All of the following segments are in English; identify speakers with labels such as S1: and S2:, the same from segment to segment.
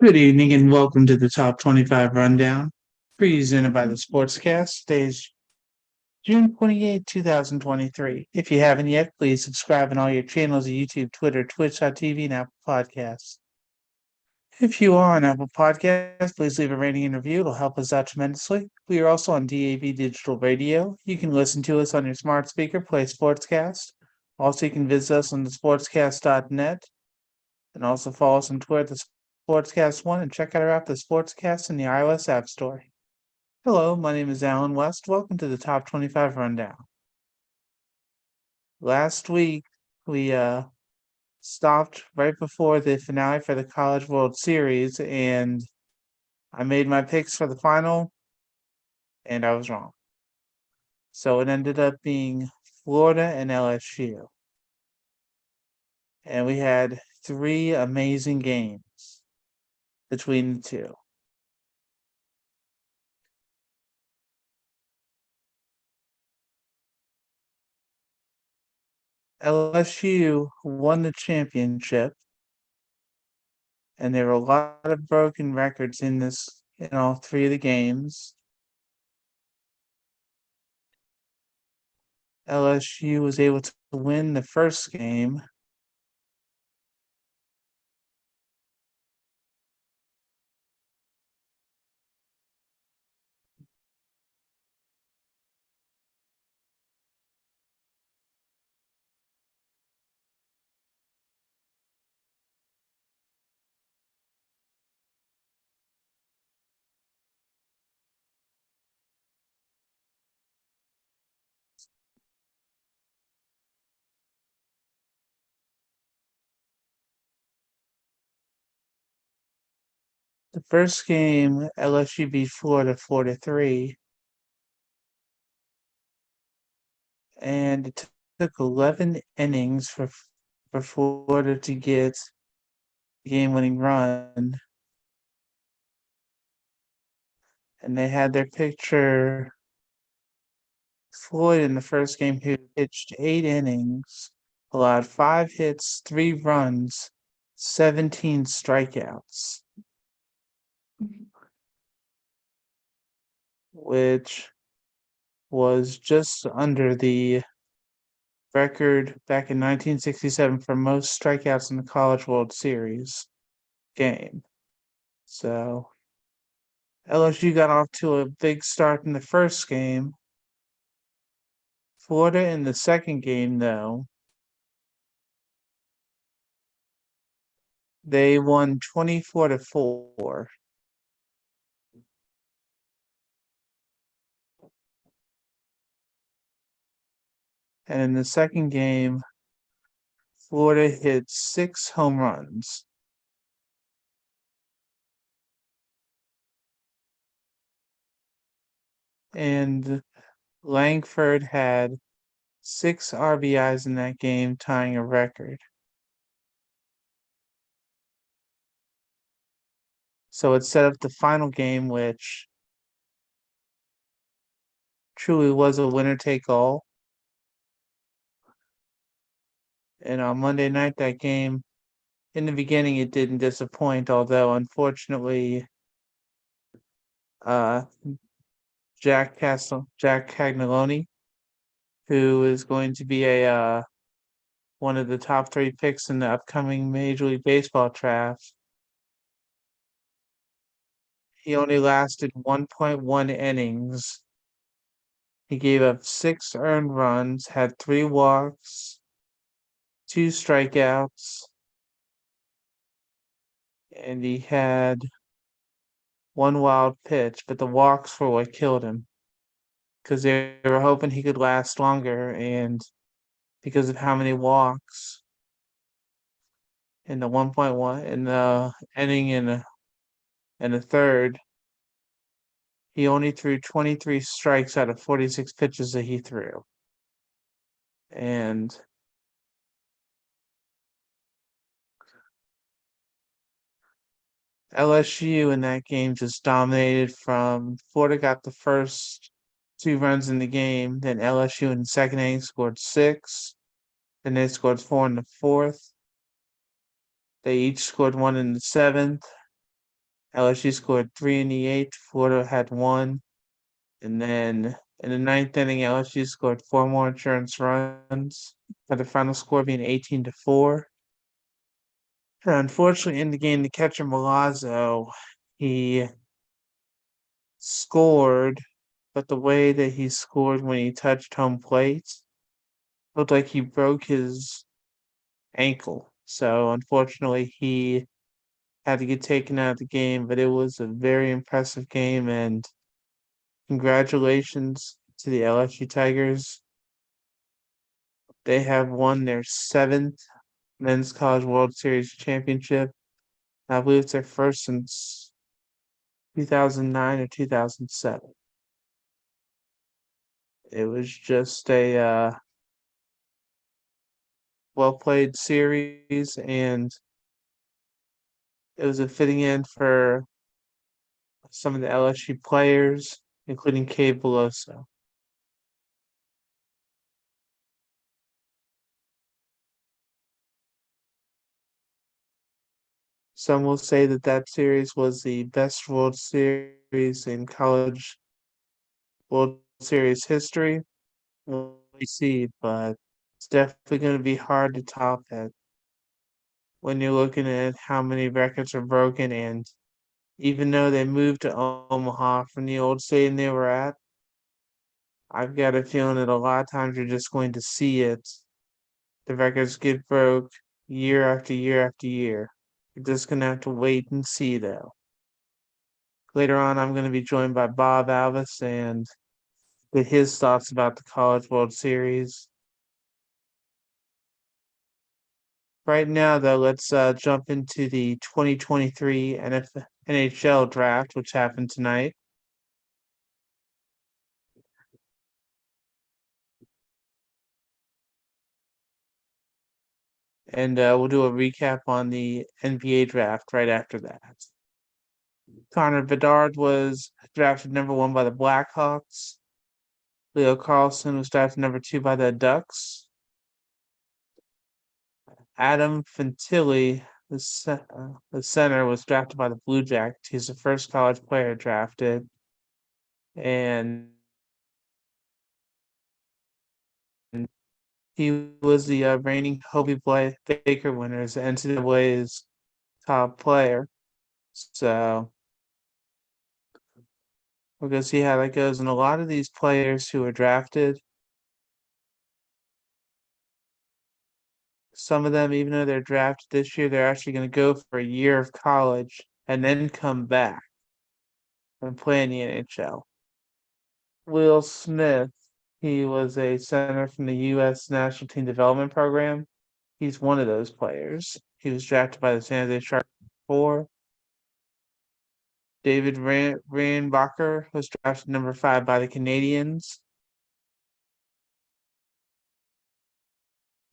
S1: Good evening and welcome to the Top 25 Rundown, presented by the Sportscast. Today's June 28, 2023. If you haven't yet, please subscribe on all your channels of YouTube, Twitter, Twitch.tv, and Apple Podcasts. If you are on Apple Podcasts, please leave a rating and review. It'll help us out tremendously. We are also on DAB Digital Radio. You can listen to us on your smart speaker, play Sportscast. Also, you can visit us on the sportscast.net and also follow us on Twitter, Sportscast One, and check out our app, the Sportscast, in the iOS App Store. Hello, my name is Alan West. Welcome to the Top 25 Rundown. Last week, we stopped right before the finale for the College World Series, and I made my picks for the final, and I was wrong. So it ended up being Florida and LSU. And we had three amazing games between the two. LSU won the championship, and there were a lot of broken records in all three of the games. LSU was able to win the first game. The first game, LSU beat Florida 4-3, and it took 11 innings for Florida to get the game-winning run. And they had their pitcher Floyd in the first game, who pitched 8 innings, allowed 5 hits, 3 runs, 17 strikeouts, which was just under the record back in 1967 for most strikeouts in the College World Series game. So LSU got off to a big start in the first game. Florida in the second game, though, they won 24-4. And in the second game, Florida hit 6 home runs. And Langford had 6 RBIs in that game, tying a record. So it set up the final game, which truly was a winner-take-all. And on Monday night, that game, in the beginning, it didn't disappoint, although unfortunately, Jack Cagnoloni, who is going to be one of the top 3 picks in the upcoming Major League Baseball draft, he only lasted 1.1 innings. He gave up 6 earned runs, had 3 walks, 2 strikeouts, and he had 1 wild pitch, but the walks were what killed him, because they were hoping he could last longer, and because of how many walks in the 1.1 in the inning in the third, he only threw 23 strikes out of 46 pitches that he threw. And LSU in that game just dominated. From Florida got the first 2 runs in the game, then LSU in the second inning scored 6, then they scored 4 in the fourth. They each scored 1 in the seventh, LSU scored 3 in the eighth. Florida had 1. And then in the ninth inning, LSU scored 4 more insurance runs, with the final score being 18-4. Unfortunately, in the game, the catcher Milazzo, he scored, but the way that he scored when he touched home plate looked like he broke his ankle. So unfortunately, he had to get taken out of the game, but it was a very impressive game, and congratulations to the LSU Tigers. They have won their 7th Men's College World Series championship. I believe it's their first since 2009 or 2007. It was just a well played series, and it was a fitting end for some of the LSU players, including Cade Beloso. Some will say that that series was the best World Series in college World Series history. We'll see, but it's definitely going to be hard to top that when you're looking at how many records are broken. And even though they moved to Omaha from the old stadium they were at, I've got a feeling that a lot of times you're just going to see it. The records get broke year after year after year. You're just going to have to wait and see, though. Later on, I'm going to be joined by Bob Alvis and get his thoughts about the College World Series. Right now, though, let's jump into the 2023 NHL draft, which happened tonight. And we'll do a recap on the NBA draft right after that. Connor Bedard was drafted number 1 by the Blackhawks. Leo Carlson was drafted number 2 by the Ducks. Adam Fantilli, the center, was drafted by the Blue Jackets. He's the first college player drafted. And he was the reigning Hobie Baker winners, NCAA's top player. So we're going to see how that goes. And a lot of these players who are drafted, some of them, even though they're drafted this year, they're actually going to go for a year of college and then come back and play in the NHL. Will Smith, he was a center from the U.S. National Team Development Program. He's one of those players. He was drafted by the San Jose Sharks 4. David Reinbacher was drafted number 5 by the Canadiens.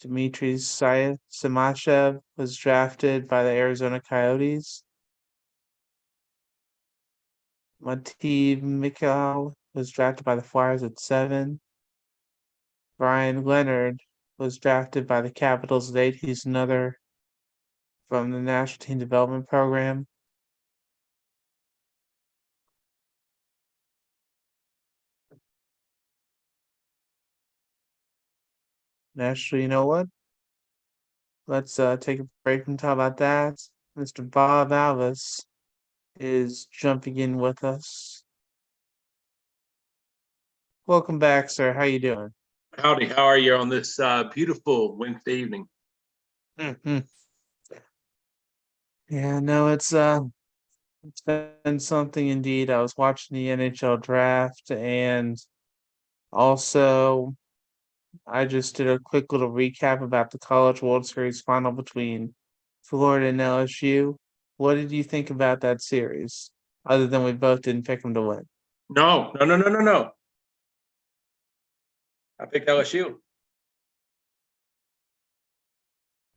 S1: Dmitry Simashev was drafted by the Arizona Coyotes. Mativ Mikhail was drafted by the Flyers at 7. Brian Leonard was drafted by the Capitals at 8. He's another from the National Team Development Program. Actually, you know what? Let's take a break and talk about that. Mr. Bob Alvis is jumping in with us. Welcome back, sir. How you doing?
S2: Howdy, how are you on this beautiful Wednesday evening?
S1: Mm-hmm. Yeah, no, it's been something indeed. I was watching the NHL draft, and also I just did a quick little recap about the College World Series final between Florida and LSU. What did you think about that series? Other than we both didn't pick them to win.
S2: No. I picked LSU.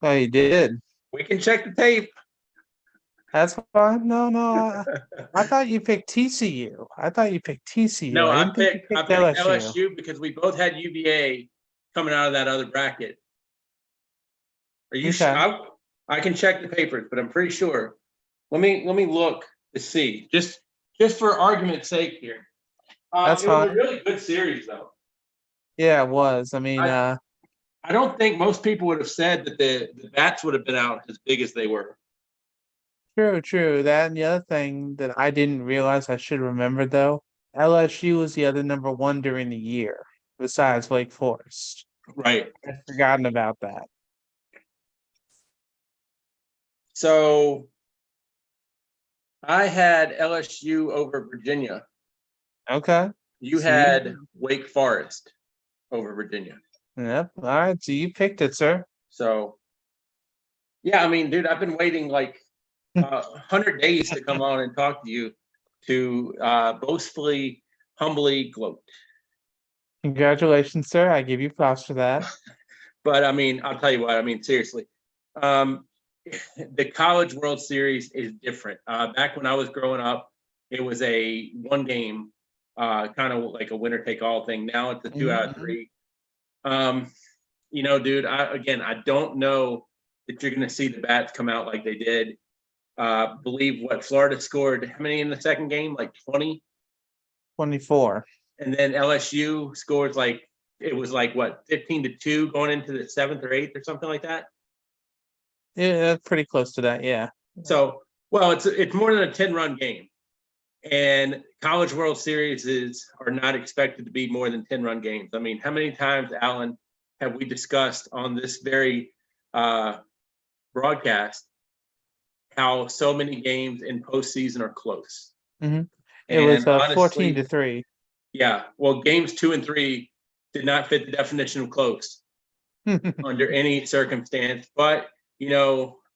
S1: Oh, you did.
S2: We can check the tape.
S1: That's fine. No. I thought you picked TCU. I
S2: No,
S1: I
S2: I
S1: didn't think you
S2: picked LSU because we both had UVA coming out of that other bracket. Are you
S1: Okay.
S2: sure? I can check the papers, but I'm pretty sure. Let me look to see. Just for argument's sake here.
S1: That's
S2: It was a
S1: fine.
S2: really good series, though.
S1: Yeah, it was. I mean,
S2: I don't think most people would have said that the bats would have been out as big as they were.
S1: true. That and the other thing that I didn't realize I should remember though, LSU was the other number one during the year, besides Wake Forest.
S2: Right.
S1: I'd forgotten about that.
S2: So I had LSU over Virginia.
S1: Okay.
S2: You
S1: So you,
S2: had Wake Forest over Virginia.
S1: yep. All right. So you picked it, sir.
S2: So, yeah, I mean, dude, I've been waiting like 100 days to come on and talk to you to boastfully, humbly gloat.
S1: Congratulations, sir. I give you props for that.
S2: But I mean, I'll tell you what, I mean, seriously. The College World Series is different. Back when I was growing up, it was a one game, kind of like a winner take all thing. Now it's a 2 out of 3. Dude, I don't know that you're going to see the bats come out like they did. Believe what Florida scored how many in the second game? Like 20?
S1: 24.
S2: And then LSU scores like it was like what 15-2 going into the 7th or 8th or something like that.
S1: Yeah, that's pretty close to that. Yeah.
S2: So, well, it's more than a 10-run game, and College World Series are not expected to be more than 10-run games. I mean, how many times, Alan, have we discussed on this very broadcast how so many games in postseason are close?
S1: Mm-hmm. It
S2: And
S1: was
S2: honestly,
S1: 14-3.
S2: yeah. Well, games 2 and 3 did not fit the definition of close under any circumstance. But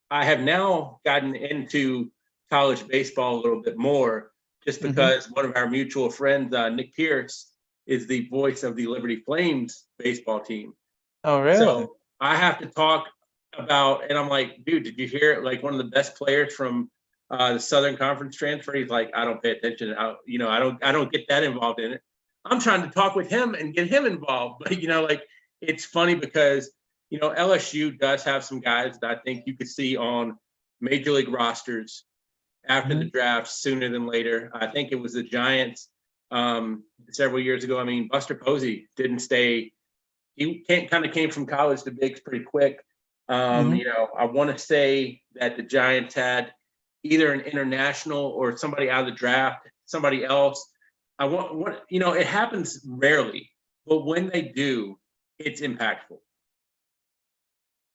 S2: I have now gotten into college baseball a little bit more, just because one of our mutual friends, Nick Pierce, is the voice of the Liberty Flames baseball team.
S1: Oh, really?
S2: So I have to talk about, and I'm like, dude, did you hear it? Like one of the best players from the Southern Conference transfer. He's like, I don't pay attention. I don't get that involved in it. I'm trying to talk with him and get him involved. But it's funny because LSU does have some guys that I think you could see on major league rosters after the draft sooner than later. I think it was the Giants several years ago. I mean, Buster Posey didn't stay. He kind of came from college to bigs pretty quick. I want to say that the Giants had either an international or somebody out of the draft, somebody else. It happens rarely, but when they do, it's impactful.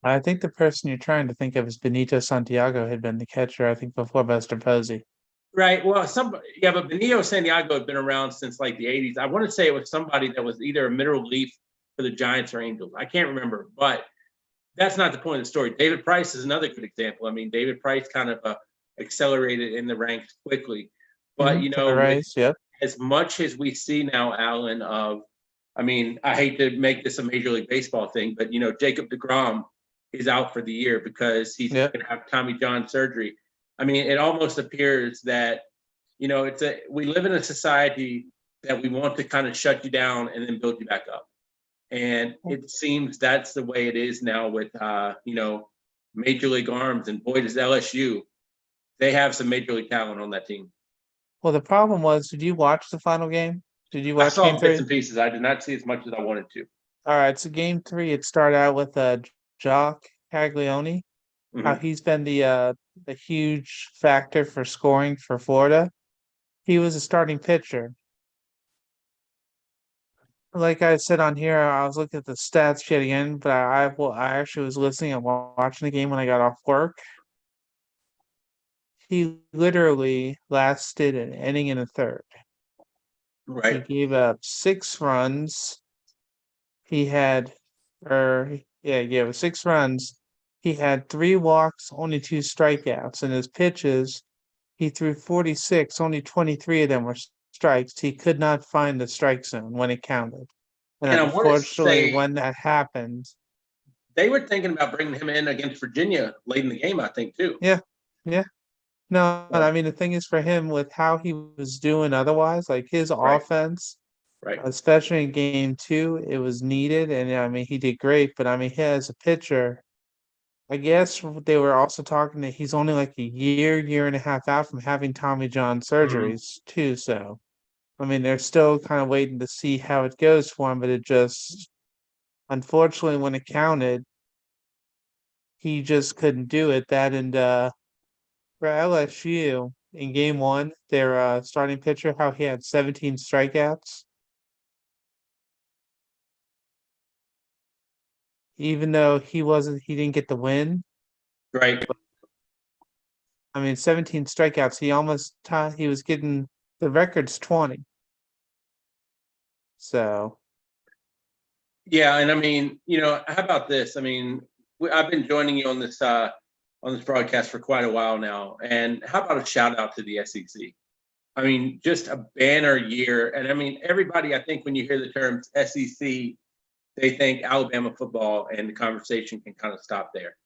S1: I think the person you're trying to think of is Benito Santiago, had been the catcher, I think, before Buster Posey.
S2: Right. Well, but Benito Santiago had been around since like the 80s. I want to say it was somebody that was either a middle relief for the Giants or Angels. I can't remember, but that's not the point of the story. David Price is another good example. I mean, David Price kind of accelerated in the ranks quickly. But,
S1: Yep.
S2: as much as we see now, Alan, I hate to make this a Major League Baseball thing, but, Jacob deGrom is out for the year because he's going to have Tommy John surgery. I mean, it almost appears that, we live in a society that we want to kind of shut you down and then build you back up. And it seems that's the way it is now with, Major League Arms. And boy, does LSU, they have some Major League talent on that team.
S1: Well, the problem was, did you watch the final game? Did you watch
S2: I saw
S1: game 3?
S2: bits and pieces. I did not see as much as I wanted to.
S1: All right, so game 3, it started out with Jock Caglione. How he's been the huge factor for scoring for Florida. He was a starting pitcher. Like I said on here, I was looking at the stats yet again, but I actually was listening and watching the game when I got off work. He literally lasted an inning and a third.
S2: Right.
S1: He gave up 6 runs. He had, he gave up 6 runs. He had 3 walks, only 2 strikeouts. And his pitches, he threw 46, only 23 of them were strikes. He could not find the strike zone when it counted. And unfortunately, when that happened,
S2: they were thinking about bringing him in against Virginia late in the game, I think, too.
S1: Yeah. No, I mean, the thing is for him with how he was doing otherwise, like his offense,
S2: right,
S1: especially in game 2, it was needed. And I mean, he did great, but I mean, he as a pitcher, I guess they were also talking that he's only like a year and a half out from having Tommy John
S2: Mhm.
S1: surgeries too. So, I mean, they're still kind of waiting to see how it goes for him, but it just, unfortunately, when it counted, he just couldn't do it. That and for LSU in game one, their starting pitcher, how he had 17 strikeouts, even though he didn't get the win.
S2: Right.
S1: I mean, 17 strikeouts. He was getting the record's 20. So,
S2: Yeah, and I mean, how about this? I mean, I've been joining you on this broadcast for quite a while now, and how about a shout out to the SEC? I mean, just a banner year, and I mean, everybody. I think when you hear the terms SEC, they think Alabama football, and the conversation can kind of stop there.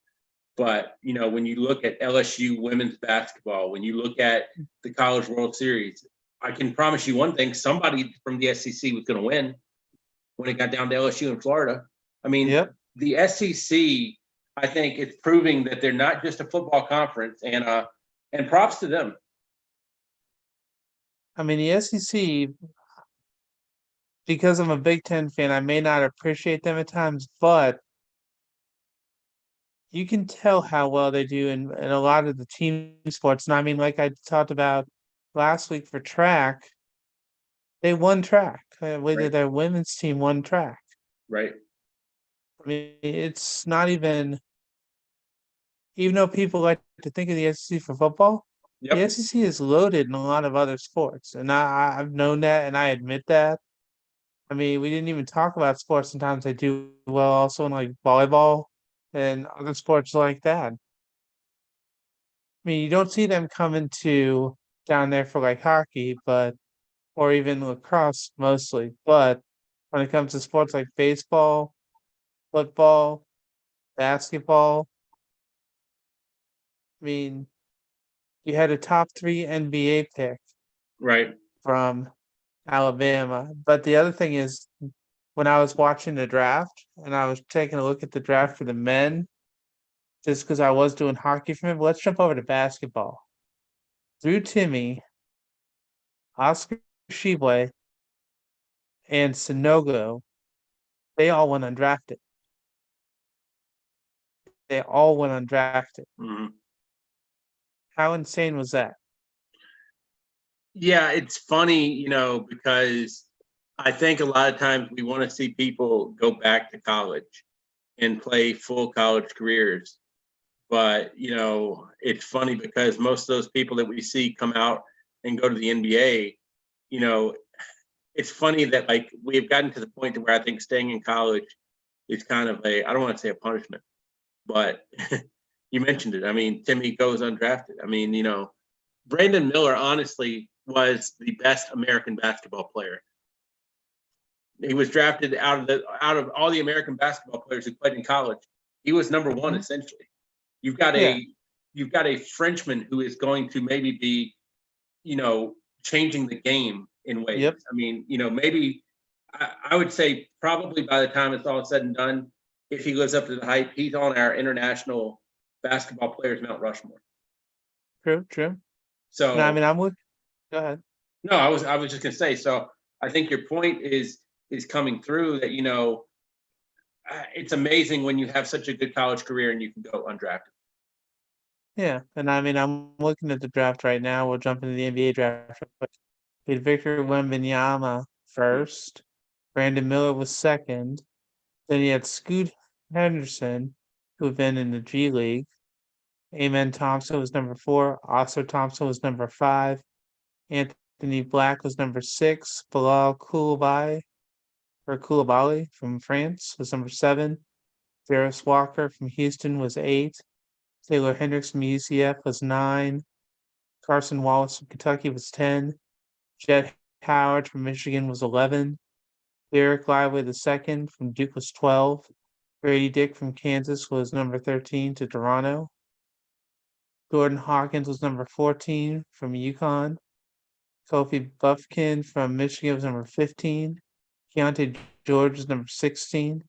S2: But when you look at LSU women's basketball, when you look at the College World Series, I can promise you one thing: somebody from the SEC was going to win when it got down to LSU in Florida. I mean,
S1: yep.
S2: the SEC, I think it's proving that they're not just a football conference, and props to them.
S1: I mean, the SEC, because I'm a Big Ten fan, I may not appreciate them at times, but you can tell how well they do in a lot of the team sports. And I mean, like I talked about last week for track, they won track. Whether
S2: Right,
S1: their women's team won track.
S2: right.
S1: I mean, it's not even though people like to think of the SEC for football, the
S2: Yep.
S1: SEC is loaded in a lot of other sports. And I've known that and I admit that. I mean, we didn't even talk about sports. Sometimes they do well also in like volleyball and other sports like that. I mean, you don't see them coming to down there for like hockey, but or even lacrosse mostly. But when it comes to sports like baseball, football, basketball, I mean, you had a top three NBA pick
S2: Right.
S1: from Alabama. But the other thing is, when I was watching the draft and I was taking a look at the draft for the men, just because I was doing hockey for him, let's jump over to basketball. Drew Timmy, Oscar Shibwe, and Sonogo, they all went undrafted. They all went undrafted.
S2: Mhm.
S1: How insane was that?
S2: Yeah, it's funny, because I think a lot of times we want to see people go back to college and play full college careers. But, it's funny because most of those people that we see come out and go to the NBA, you know, it's funny that like we've gotten to the point to where I think staying in college is kind of I don't want to say a punishment, but you mentioned it. I mean, Timmy goes undrafted. I mean, Brandon Miller honestly was the best American basketball player. He was drafted out of all the American basketball players who played in college. He was number one
S1: Mhm.
S2: essentially. You've got
S1: Yeah,
S2: a you've got a Frenchman who is going to maybe be, changing the game in ways.
S1: yep.
S2: I mean, maybe I would say probably by the time it's all said and done, if he lives up to the hype, he's on our international basketball players Mount Rushmore.
S1: True, true. No, I
S2: So
S1: mean, I'm with. Go ahead.
S2: no, I was just gonna say. So I think your point is coming through that it's amazing when you have such a good college career and you can go undrafted.
S1: Yeah, and I mean, I'm looking at the draft right now. We'll jump into the NBA draft real quick. We had Victor Wembanyama first. Brandon Miller was second. Then you had Scoot Henderson, who had been in the G League. Amen Thompson was number four. Oscar Thompson was number five. Anthony Black was number six. Bilal Koulibaly from France was number seven. Ferris Walker from Houston was eight. Taylor Hendricks from UCF was nine. Carson Wallace from Kentucky was 10. Jet Howard from Michigan was 11. Derek Lively II from Duke was 12. Grady Dick from Kansas was number 13 to Toronto. Jordan Hawkins was number 14 from UConn. Kofi Buffkin from Michigan was number 15. Keontae George was number 16.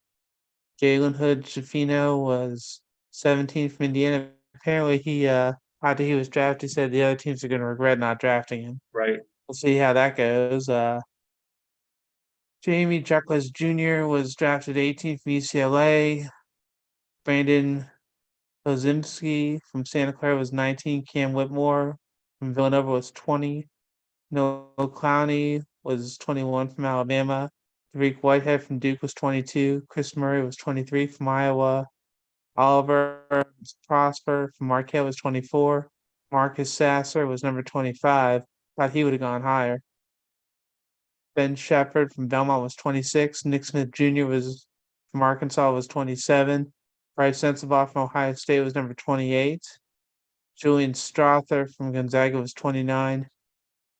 S1: Jalen Hood Schifino was 17th from Indiana. Apparently, after he was drafted, he said the other teams are going to regret not drafting him.
S2: Right.
S1: We'll see how that goes. Jamie Jacques Jr. was drafted 18th from UCLA. Brandon Kozimski from Santa Clara was 19. Cam Whitmore from Villanova was 20. Noah Clowney was 21 from Alabama. Tariq Whitehead from Duke was 22. Chris Murray was 23 from Iowa. Oliver Prosper from Marquette was 24. Marcus Sasser was number 25. Thought he would have gone higher. Ben Shepherd from Belmont was 26. Nick Smith Jr. was from Arkansas was 27. Bryce Sensabaugh from Ohio State was number 28. Julian Strother from Gonzaga was 29.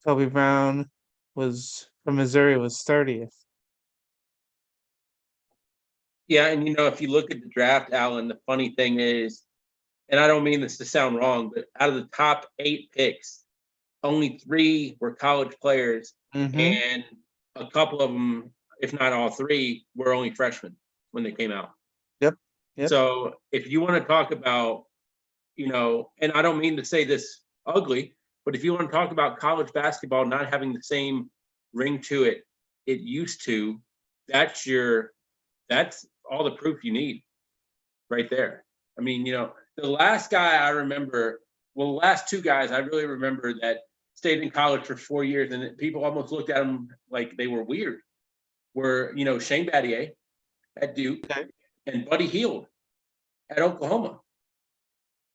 S1: Kobe Brown was from Missouri was 30th.
S2: Yeah, and if you look at the draft, Alan, the funny thing is, and I don't mean this to sound wrong, but out of the top 8 picks, only 3 were college players, and a couple of them, if not all 3, were only freshmen when they came out.
S1: Yep.
S2: So if you want to talk about, and I don't mean to say this ugly, but if you want to talk about college basketball not having the same ring to it used to, that's all the proof you need right there. I mean, the last guy I remember, the last 2 guys I really remember that stayed in college for 4 years and people almost looked at them like they were weird were, Shane Battier at Duke and Buddy Hield at Oklahoma.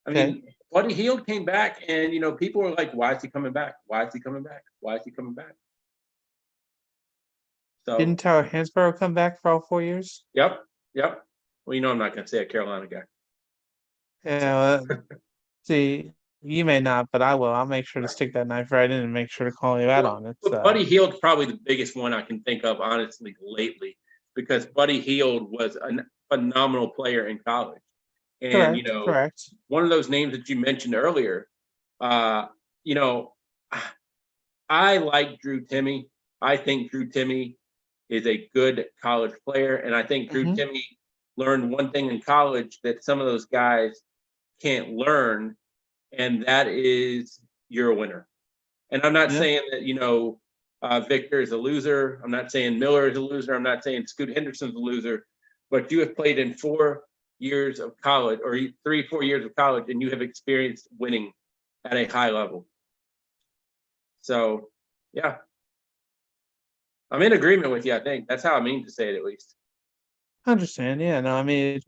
S2: I mean, Buddy Hield came back and, people were like, why is he coming back? Why is he coming back? Why is he coming back? So
S1: Didn't Tyler Hansborough come back for all 4 years?
S2: Yep. Well, I'm not going to say a Carolina guy.
S1: Yeah. See, you may not, but I will. I'll make sure to stick that knife right in and make sure to call you out on it.
S2: But Buddy Hield's probably the biggest one I can think of, honestly, lately, because Buddy Hield was a phenomenal player in college. And,
S1: correct.
S2: One of those names that you mentioned earlier, I like Drew Timme. I think Drew Timme is a good college player. And I think Drew Timme learned one thing in college that some of those guys can't learn, and that is you're a winner. And I'm not saying that, Victor is a loser. I'm not saying Miller is a loser. I'm not saying Scoot Henderson's a loser. But you have played in 4 years of college, or 3-4 years of college, and you have experienced winning at a high level. So, yeah. I'm in agreement with you, I think. That's how I mean to say it, at least.
S1: I understand. Yeah, no, I mean,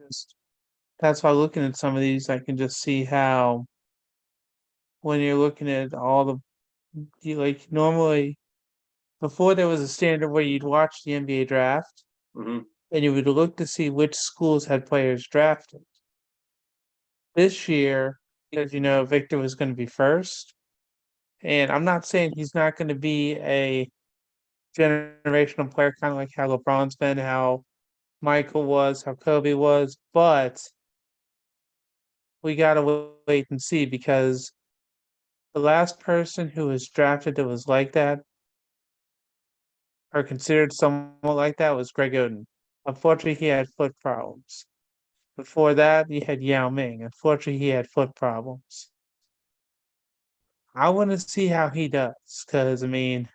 S1: that's why looking at some of these, I can just see how when you're looking at all normally before there was a standard where you'd watch the NBA draft and you would look to see which schools had players drafted. This year, because Victor was going to be first, and I'm not saying he's not going to be a generational player, kind of like how LeBron's been, how Michael was, how Kobe was, but we gotta wait and see because the last person who was drafted that was like that or considered somewhat like that was Greg Oden. Unfortunately, he had foot problems. Before that, you had Yao Ming. Unfortunately, he had foot problems. I want to see how he does because, I mean,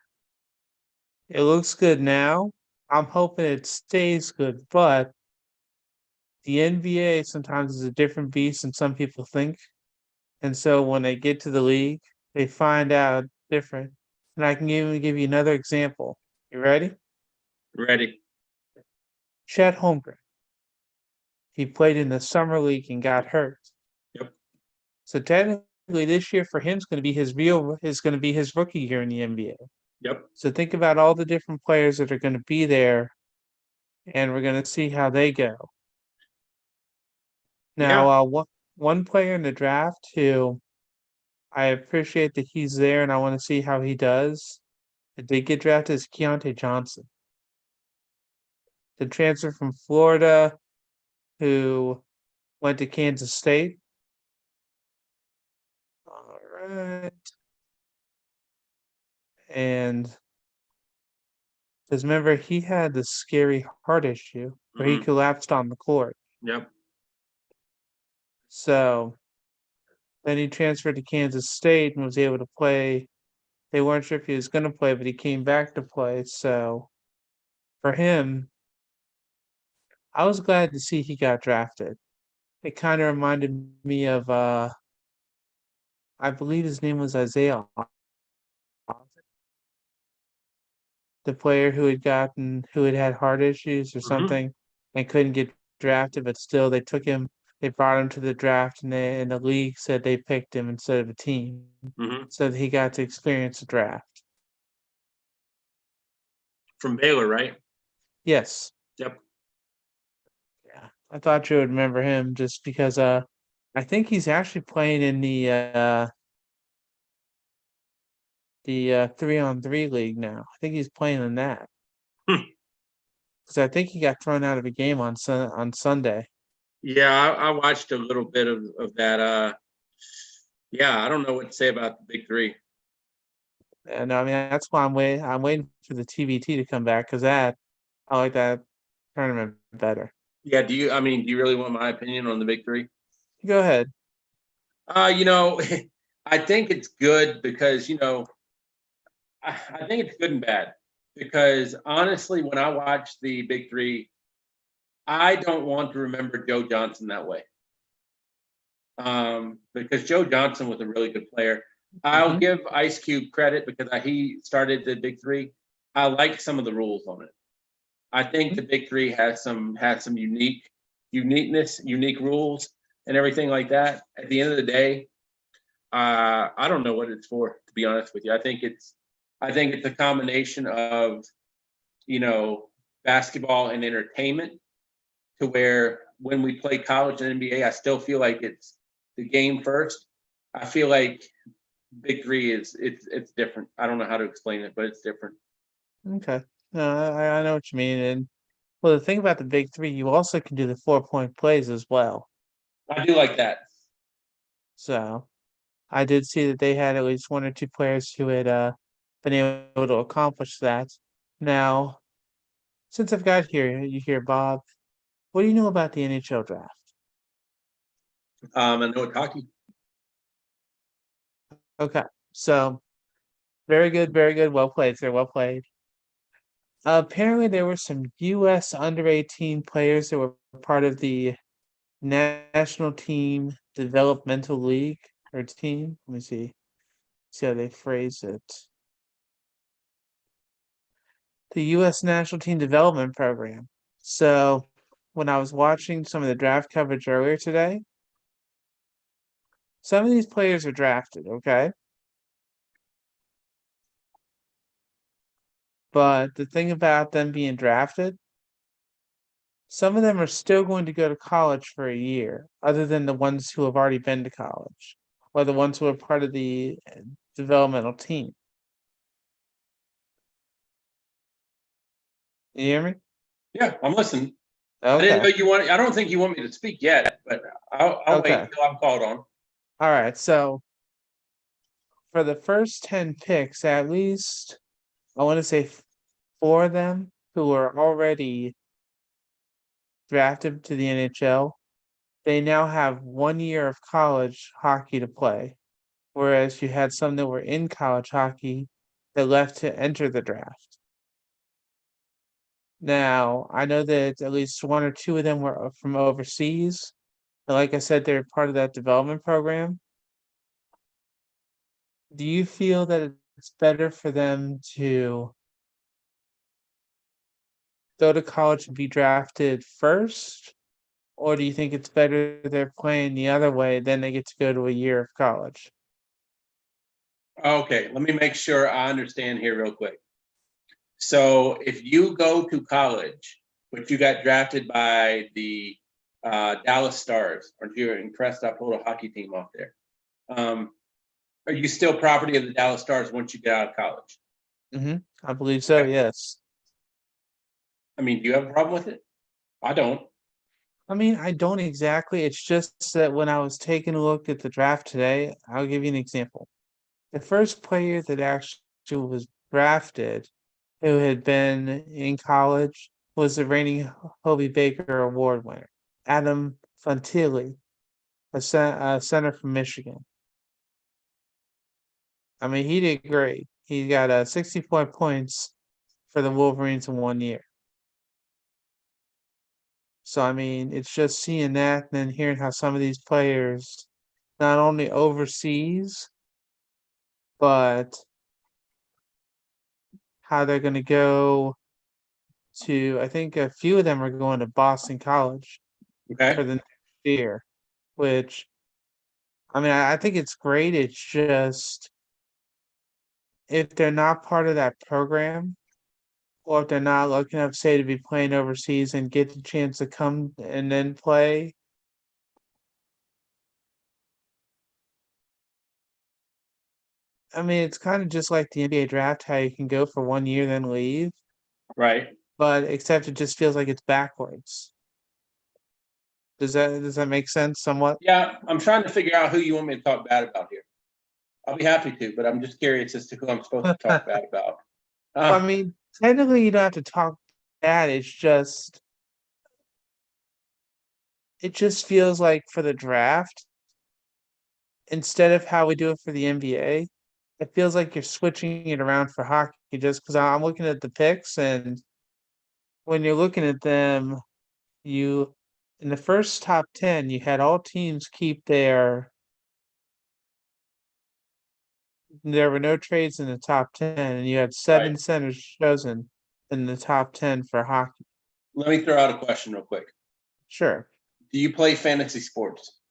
S1: it looks good now. I'm hoping it stays good, but the NBA sometimes is a different beast than some people think. And so when they get to the league, they find out different. And I can even give you another example. You ready?
S2: Ready.
S1: Chet Holmgren. He played in the summer league and got hurt.
S2: Yep.
S1: So technically this year for him is going to be his rookie year in the NBA.
S2: Yep.
S1: So think about all the different players that are going to be there and we're going to see how they go. Now, one player in the draft who I appreciate that he's there and I want to see how he does. If they get drafted is Keontae Johnson. The transfer from Florida who went to Kansas State. All right. And because remember, he had the scary heart issue where he collapsed on the court.
S2: Yep.
S1: So then he transferred to Kansas State and was able to play. They weren't sure if he was going to play, but he came back to play. So for him, I was glad to see he got drafted. It kind of reminded me of I believe his name was Isaiah, the player who had had heart issues or
S2: Mhm,
S1: something and couldn't get drafted, but still they brought him to the draft and the league said they picked him instead of a team.
S2: mhm.
S1: So that he got to experience the draft.
S2: From Baylor, right?
S1: Yes.
S2: Yep.
S1: Yeah. I thought you would remember him just because I think he's actually playing in the 3-on-3 league now. I think he's playing in that.
S2: Hmm.
S1: Because I think he got thrown out of a game on Sunday.
S2: Yeah, I watched a little bit of that. Yeah, I don't know what to say about the big three.
S1: And I mean that's why I'm waiting for the TBT to come back because that I like that tournament better.
S2: Yeah, do you really want my opinion on the big three?
S1: Go ahead.
S2: You know, I think it's good because, I think it's good and bad because honestly, when I watch the big three, I don't want to remember Joe Johnson that way. Because Joe Johnson was a really good player. I'll
S1: Hmm.
S2: give Ice Cube credit because he started the big three. I like some of the rules on it. I think the big three has some uniqueness, unique rules, and everything like that. At the end of the day, I don't know what it's for, to be honest with you. I think it's a combination of you know basketball and entertainment. To where when we play college and NBA, I still feel like it's the game first. I feel like Big Three it's different. I don't know how to explain it, but it's different.
S1: Okay. I know what you mean. And well, the thing about the big three, you also can do the 4-point plays as well.
S2: I do like that.
S1: So I did see that they had at least one or two players who had been able to accomplish that. Now, since I've got you here, Bob, what do you know about the NHL draft?
S2: I know it's hockey.
S1: Okay, so very good, well played, sir, well played. Apparently, there were some U.S. under 18 players that were part of the national team developmental league or team. Let me see how they phrase it. The U.S. National Team Development Program. So when I was watching some of the draft coverage earlier today, some of these players are drafted, okay? But the thing about them being drafted, some of them are still going to go to college for a year, other than the ones who have already been to college, or the ones who are part of the developmental team. You hear me?
S2: Yeah, I'm listening. I didn't
S1: Okay.
S2: know you want. I don't think you want me to speak yet, but I'll wait
S1: Okay.
S2: until I'm called on.
S1: All right. So for the first 10 picks, at least I want to say four of them who are already drafted to the NHL, they now have 1 year of college hockey to play, whereas you had some that were in college hockey that left to enter the draft. Now, I know that at least one or two of them were from overseas. And like I said, they're part of that development program. Do you feel that it's better for them to go to college and be drafted first? Or do you think it's better they're playing the other way, then they get to go to a year of college?
S2: Okay, let me make sure I understand here real quick. So if you go to college, but you got drafted by the Dallas Stars, or you're impressed, I pulled a hockey team off there. Um, are you still property of the Dallas Stars once you get out of college?
S1: I believe so,
S2: Okay.
S1: yes.
S2: I mean, do you have a problem with it? I don't.
S1: I mean, I don't exactly. It's just that when I was taking a look at the draft today, I'll give you an example. The first player that actually was drafted who had been in college was the reigning Hobie Baker Award winner, Adam Fantilli. a center from Michigan. I mean, he did great. He got 64 points for the Wolverines in 1 year. So I mean, it's just seeing that and then hearing how some of these players, not only overseas, but how they're going to go to. I think a few of them are going to Boston College for
S2: Okay.
S1: the next year, which I mean, I think it's great. It's just if they're not part of that program, or if they're not lucky enough, say, to be playing overseas and get the chance to come and then play. I mean, it's kind of just like the NBA draft, how you can go for 1 year, then leave,
S2: Right.
S1: but except it just feels like it's backwards. Does that make sense somewhat?
S2: Yeah, I'm trying to figure out who you want me to talk bad about here. I'll be happy to, but I'm just curious as to who I'm supposed to talk bad about.
S1: I mean, technically, you don't have to talk bad. It just feels like for the draft, instead of how we do it for the NBA, it feels like you're switching it around for hockey just because I'm looking at the picks, and when you're looking at them, you in the first top 10, you had all teams keep there were no trades in the top 10, and you had
S2: Right.
S1: 7 centers chosen in the top 10 for hockey.
S2: Let me throw out a question real quick.
S1: Sure,
S2: Do you play fantasy sports?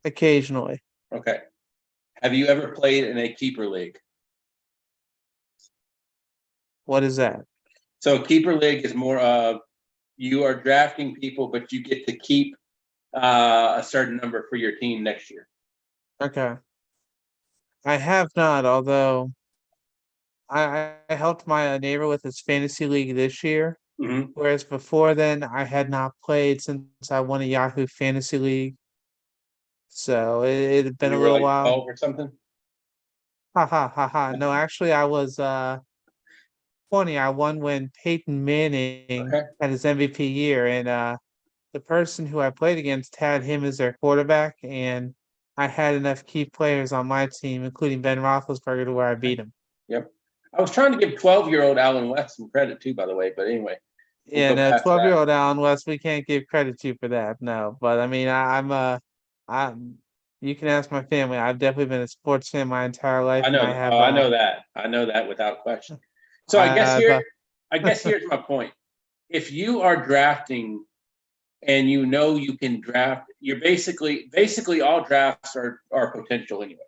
S1: occasionally.
S2: Okay. Have you ever played in a keeper league?
S1: What is that?
S2: So keeper league is more of you are drafting people, but you get to keep a certain number for your team next year.
S1: Okay. I have not, although I helped my neighbor with his fantasy league this year,
S2: Mm-hmm.
S1: whereas before then I had not played since I won a Yahoo Fantasy League. So it had been
S2: You
S1: a
S2: were
S1: little
S2: like
S1: while.
S2: 12 or something?
S1: Ha ha ha ha. No, actually I was 20. I won when Peyton Manning
S2: Okay.
S1: had his MVP year, and the person who I played against had him as their quarterback, and I had enough key players on my team, including Ben Roethlisberger, to where I beat him.
S2: Yep. I was trying to give 12-year-old Alan West some credit too, by the way. But anyway, we'll
S1: And
S2: go past
S1: 12 year
S2: that.
S1: old Alan West, we can't give credit to for that, no. But I mean, I'm. You can ask my family. I've definitely been a sports fan my entire life,
S2: I
S1: and
S2: know. I know that. I know that without question. So
S1: I've
S2: I guess here's my point. If you are drafting and you know you can draft, you're basically all drafts are potential anyway.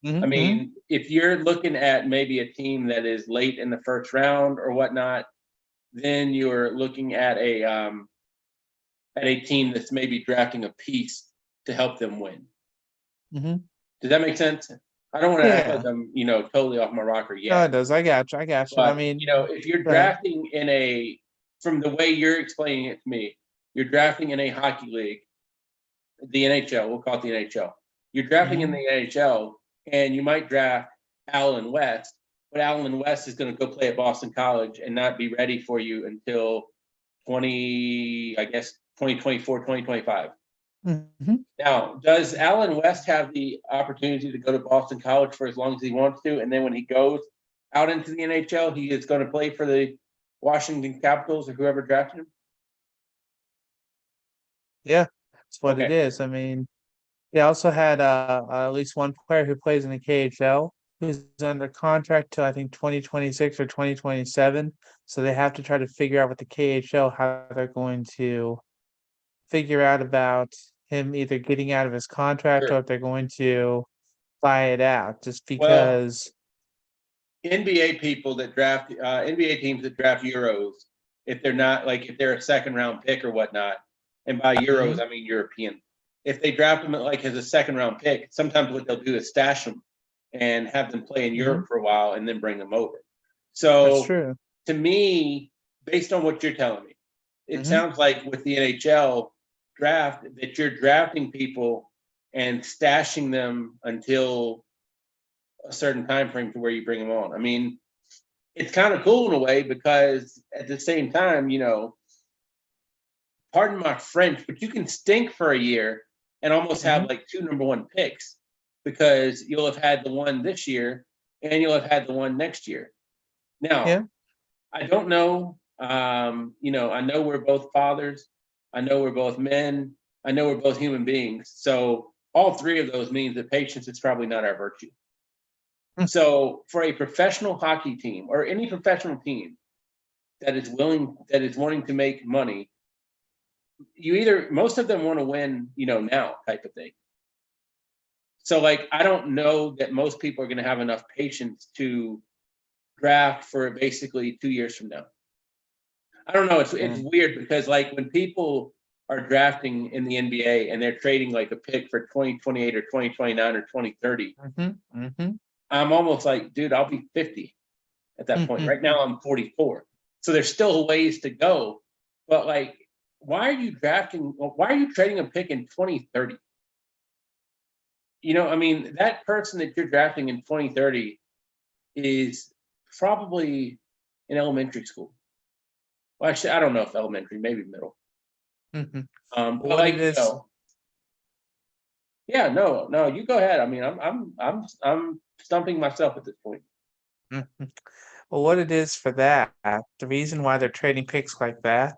S2: I
S1: mhm.
S2: mean, if you're looking at maybe a team that is late in the first round or whatnot, then you're looking at a team that's maybe drafting a piece to help them win.
S1: Mhm.
S2: Does that make sense? I don't want to act like
S1: Yeah.
S2: I'm, totally off my rocker
S1: No,
S2: yet.
S1: it does. I got you. I got you. I
S2: But,
S1: mean,
S2: if you're
S1: go ahead.
S2: drafting from the way you're explaining it to me, you're drafting in a hockey league, the NHL, we'll call it the NHL. You're drafting in
S1: Mhm.
S2: the NHL, and you might draft Allen West, but Allen West is going to go play at Boston College and not be ready for you until 2024, 2025.
S1: Mhm.
S2: Now, does Allen West have the opportunity to go to Boston College for as long as he wants to? And then when he goes out into the NHL, he is going to play for the Washington Capitals or whoever drafted him?
S1: Yeah, that's what it
S2: Okay,
S1: is. I mean, they also had at least one player who plays in the KHL who's under contract till I think 2026 or 2027. So they have to try to figure out with the KHL how they're going to figure out about him either getting out of his contract
S2: sure.
S1: or if they're going to buy it out just
S2: Well,
S1: because.
S2: NBA people that draft NBA teams that draft Euros, if they're not like if they're a second round pick or whatnot, and by Euros
S1: Mhm.
S2: I mean European. If they draft them like as a second round pick, sometimes what they'll do is stash them and have them play in
S1: Mhm.
S2: Europe for a while and then bring them over.
S1: That's
S2: So
S1: true.
S2: to me, based on what you're telling me, it
S1: Mhm.
S2: sounds like with the NHL draft that you're drafting people and stashing them until a certain time frame to where you bring them on. I mean, it's kind of cool in a way because at the same time, pardon my French, but you can stink for a year and almost have like 2 number 1 picks, because you'll have had the one this year and you'll have had the one next year. Now,
S1: Yeah.
S2: I don't know. I know we're both fathers. I know we're both men. I know we're both human beings. So all three of those means that patience is probably not our virtue.
S1: Hmm.
S2: So for a professional hockey team or any professional team that is wanting to make money, most of them want to win, now type of thing. So like, I don't know that most people are going to have enough patience to draft for basically 2 years from now. I don't know. It's weird because like when people are drafting in the NBA and they're trading like a pick for 2028 or 2029 or 2030, I'm almost like, dude, I'll be 50 at that point. Right now I'm 44. So there's still ways to go. But like, why are you trading a pick in 2030? That person that you're drafting in 2030 is probably in elementary school. Well, actually, I don't know if elementary, maybe middle. But
S1: What
S2: like,
S1: it is,
S2: yeah, no, you go ahead. I mean, I'm stumping myself at this point.
S1: well, what it is for that, the reason why they're trading picks like that,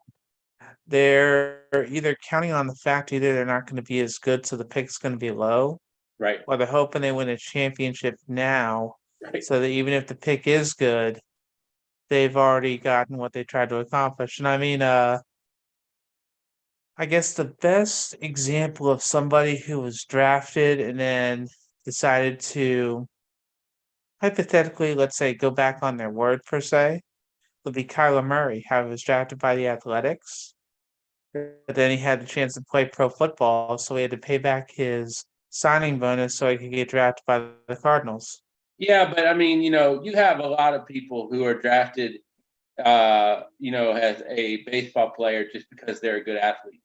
S1: they're either counting on the fact either they're not going to be as good, so the pick's going to be low,
S2: Right,
S1: or they're hoping they win a championship now,
S2: right.
S1: so that even if the pick is good, they've already gotten what they tried to accomplish. And I guess the best example of somebody who was drafted and then decided to hypothetically, let's say, go back on their word per se, would be Kyler Murray, how he was drafted by the Athletics, but then he had the chance to play pro football, so he had to pay back his signing bonus so he could get drafted by the Cardinals.
S2: Yeah, but I mean, you have a lot of people who are drafted, as a baseball player just because they're a good athlete.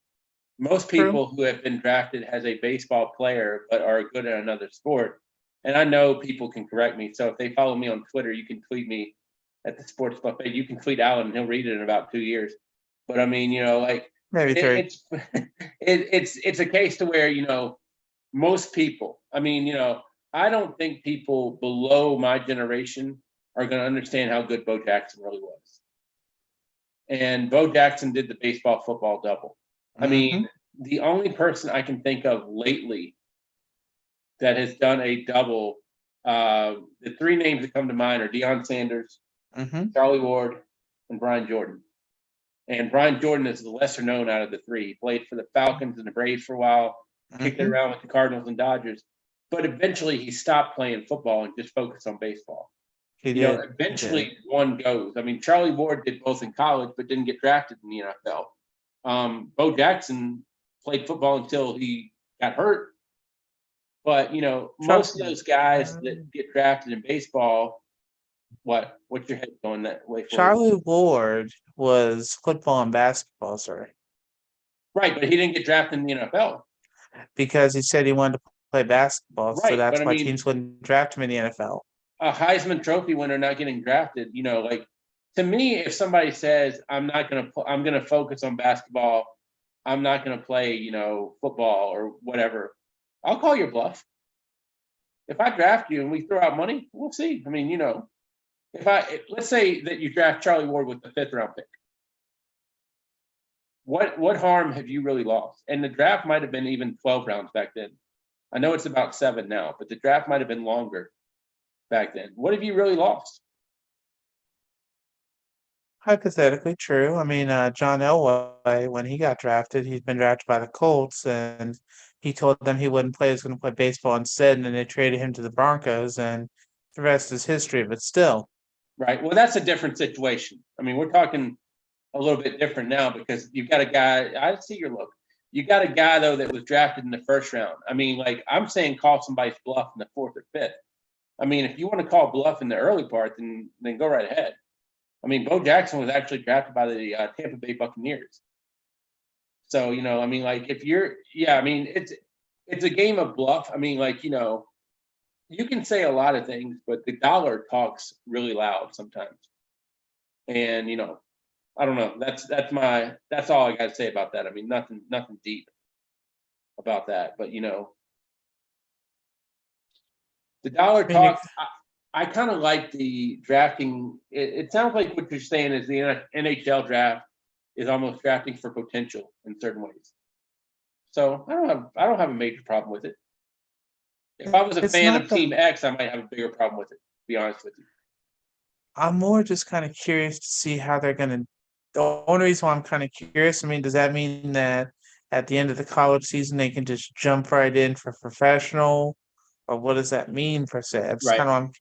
S2: Most
S1: True.
S2: people who have been drafted as a baseball player but are good at another sport, and I know people can correct me. So if they follow me on Twitter, you can tweet me at the Sports Buffet. You can tweet Alan, and he'll read it in about 2 years. But I mean, like
S1: Maybe three.
S2: it's it's a case to where most people. I mean, I don't think people below my generation are going to understand how good Bo Jackson really was. And Bo Jackson did the baseball football double. I mean, the only person I can think of lately that has done a double, the three names that come to mind are Deion Sanders, Charlie Ward, and Brian Jordan. And Brian Jordan is the lesser known out of the three. He played for the Falcons and the Braves for a while, kicked it around with the Cardinals and Dodgers. But eventually he stopped playing football and just focused on baseball.
S1: He did.
S2: Eventually one goes. I mean, Charlie Ward did both in college, but didn't get drafted in the NFL. Bo Jackson played football until he got hurt. But, most of those guys that get drafted in baseball, what's your head going that way for?
S1: Charlie Ward was football and basketball, sir.
S2: Right, but he didn't get drafted in the NFL.
S1: Because he said he wanted to play basketball, so
S2: Right,
S1: that's
S2: but I
S1: why
S2: mean,
S1: teams wouldn't draft him in the NFL.
S2: a Heisman Trophy winner not getting drafted, like to me, if somebody says I'm going to focus on basketball, I'm not going to play, football or whatever, I'll call your bluff. If I draft you and we throw out money, we'll see. I mean, let's say that you draft Charlie Ward with the 5th round pick. What harm have you really lost? And the draft might have been even 12 rounds back then. I know it's about 7 now, but the draft might have been longer back then. What have you really lost?
S1: Hypothetically true. I mean, John Elway, when he got drafted, he's been drafted by the Colts, and he told them he wouldn't play, he was going to play baseball instead, and then they traded him to the Broncos, and the rest is history, but still.
S2: Right. Well, that's a different situation. I mean, we're talking a little bit different now because you've got a guy. I see your look. You got a guy though that was drafted in the 1st round. I mean, like I'm saying, call somebody's bluff in the 4th or 5th. I mean, if you want to call bluff in the early part, then go right ahead. I mean, Bo Jackson was actually drafted by the Tampa Bay Buccaneers. So I mean, like I mean, it's a game of bluff. I mean, like you can say a lot of things, but the dollar talks really loud sometimes. And I don't know. That's all I got to say about that. I mean, nothing deep. about that. But the dollar
S1: I mean,
S2: talk. I kind of like the drafting. It sounds like what you're saying is the NHL draft is almost drafting for potential in certain ways. So I don't have a major problem with it. If I was a
S1: it's
S2: fan
S1: not
S2: of
S1: that
S2: Team X, I might have a bigger problem with it. To be honest with you.
S1: I'm more just kind of curious to see how they're gonna. The only reason why I'm kind of curious, I mean, does that mean that at the end of the college season they can just jump right in for professional, or what does that mean per se? That's
S2: Right.
S1: kind of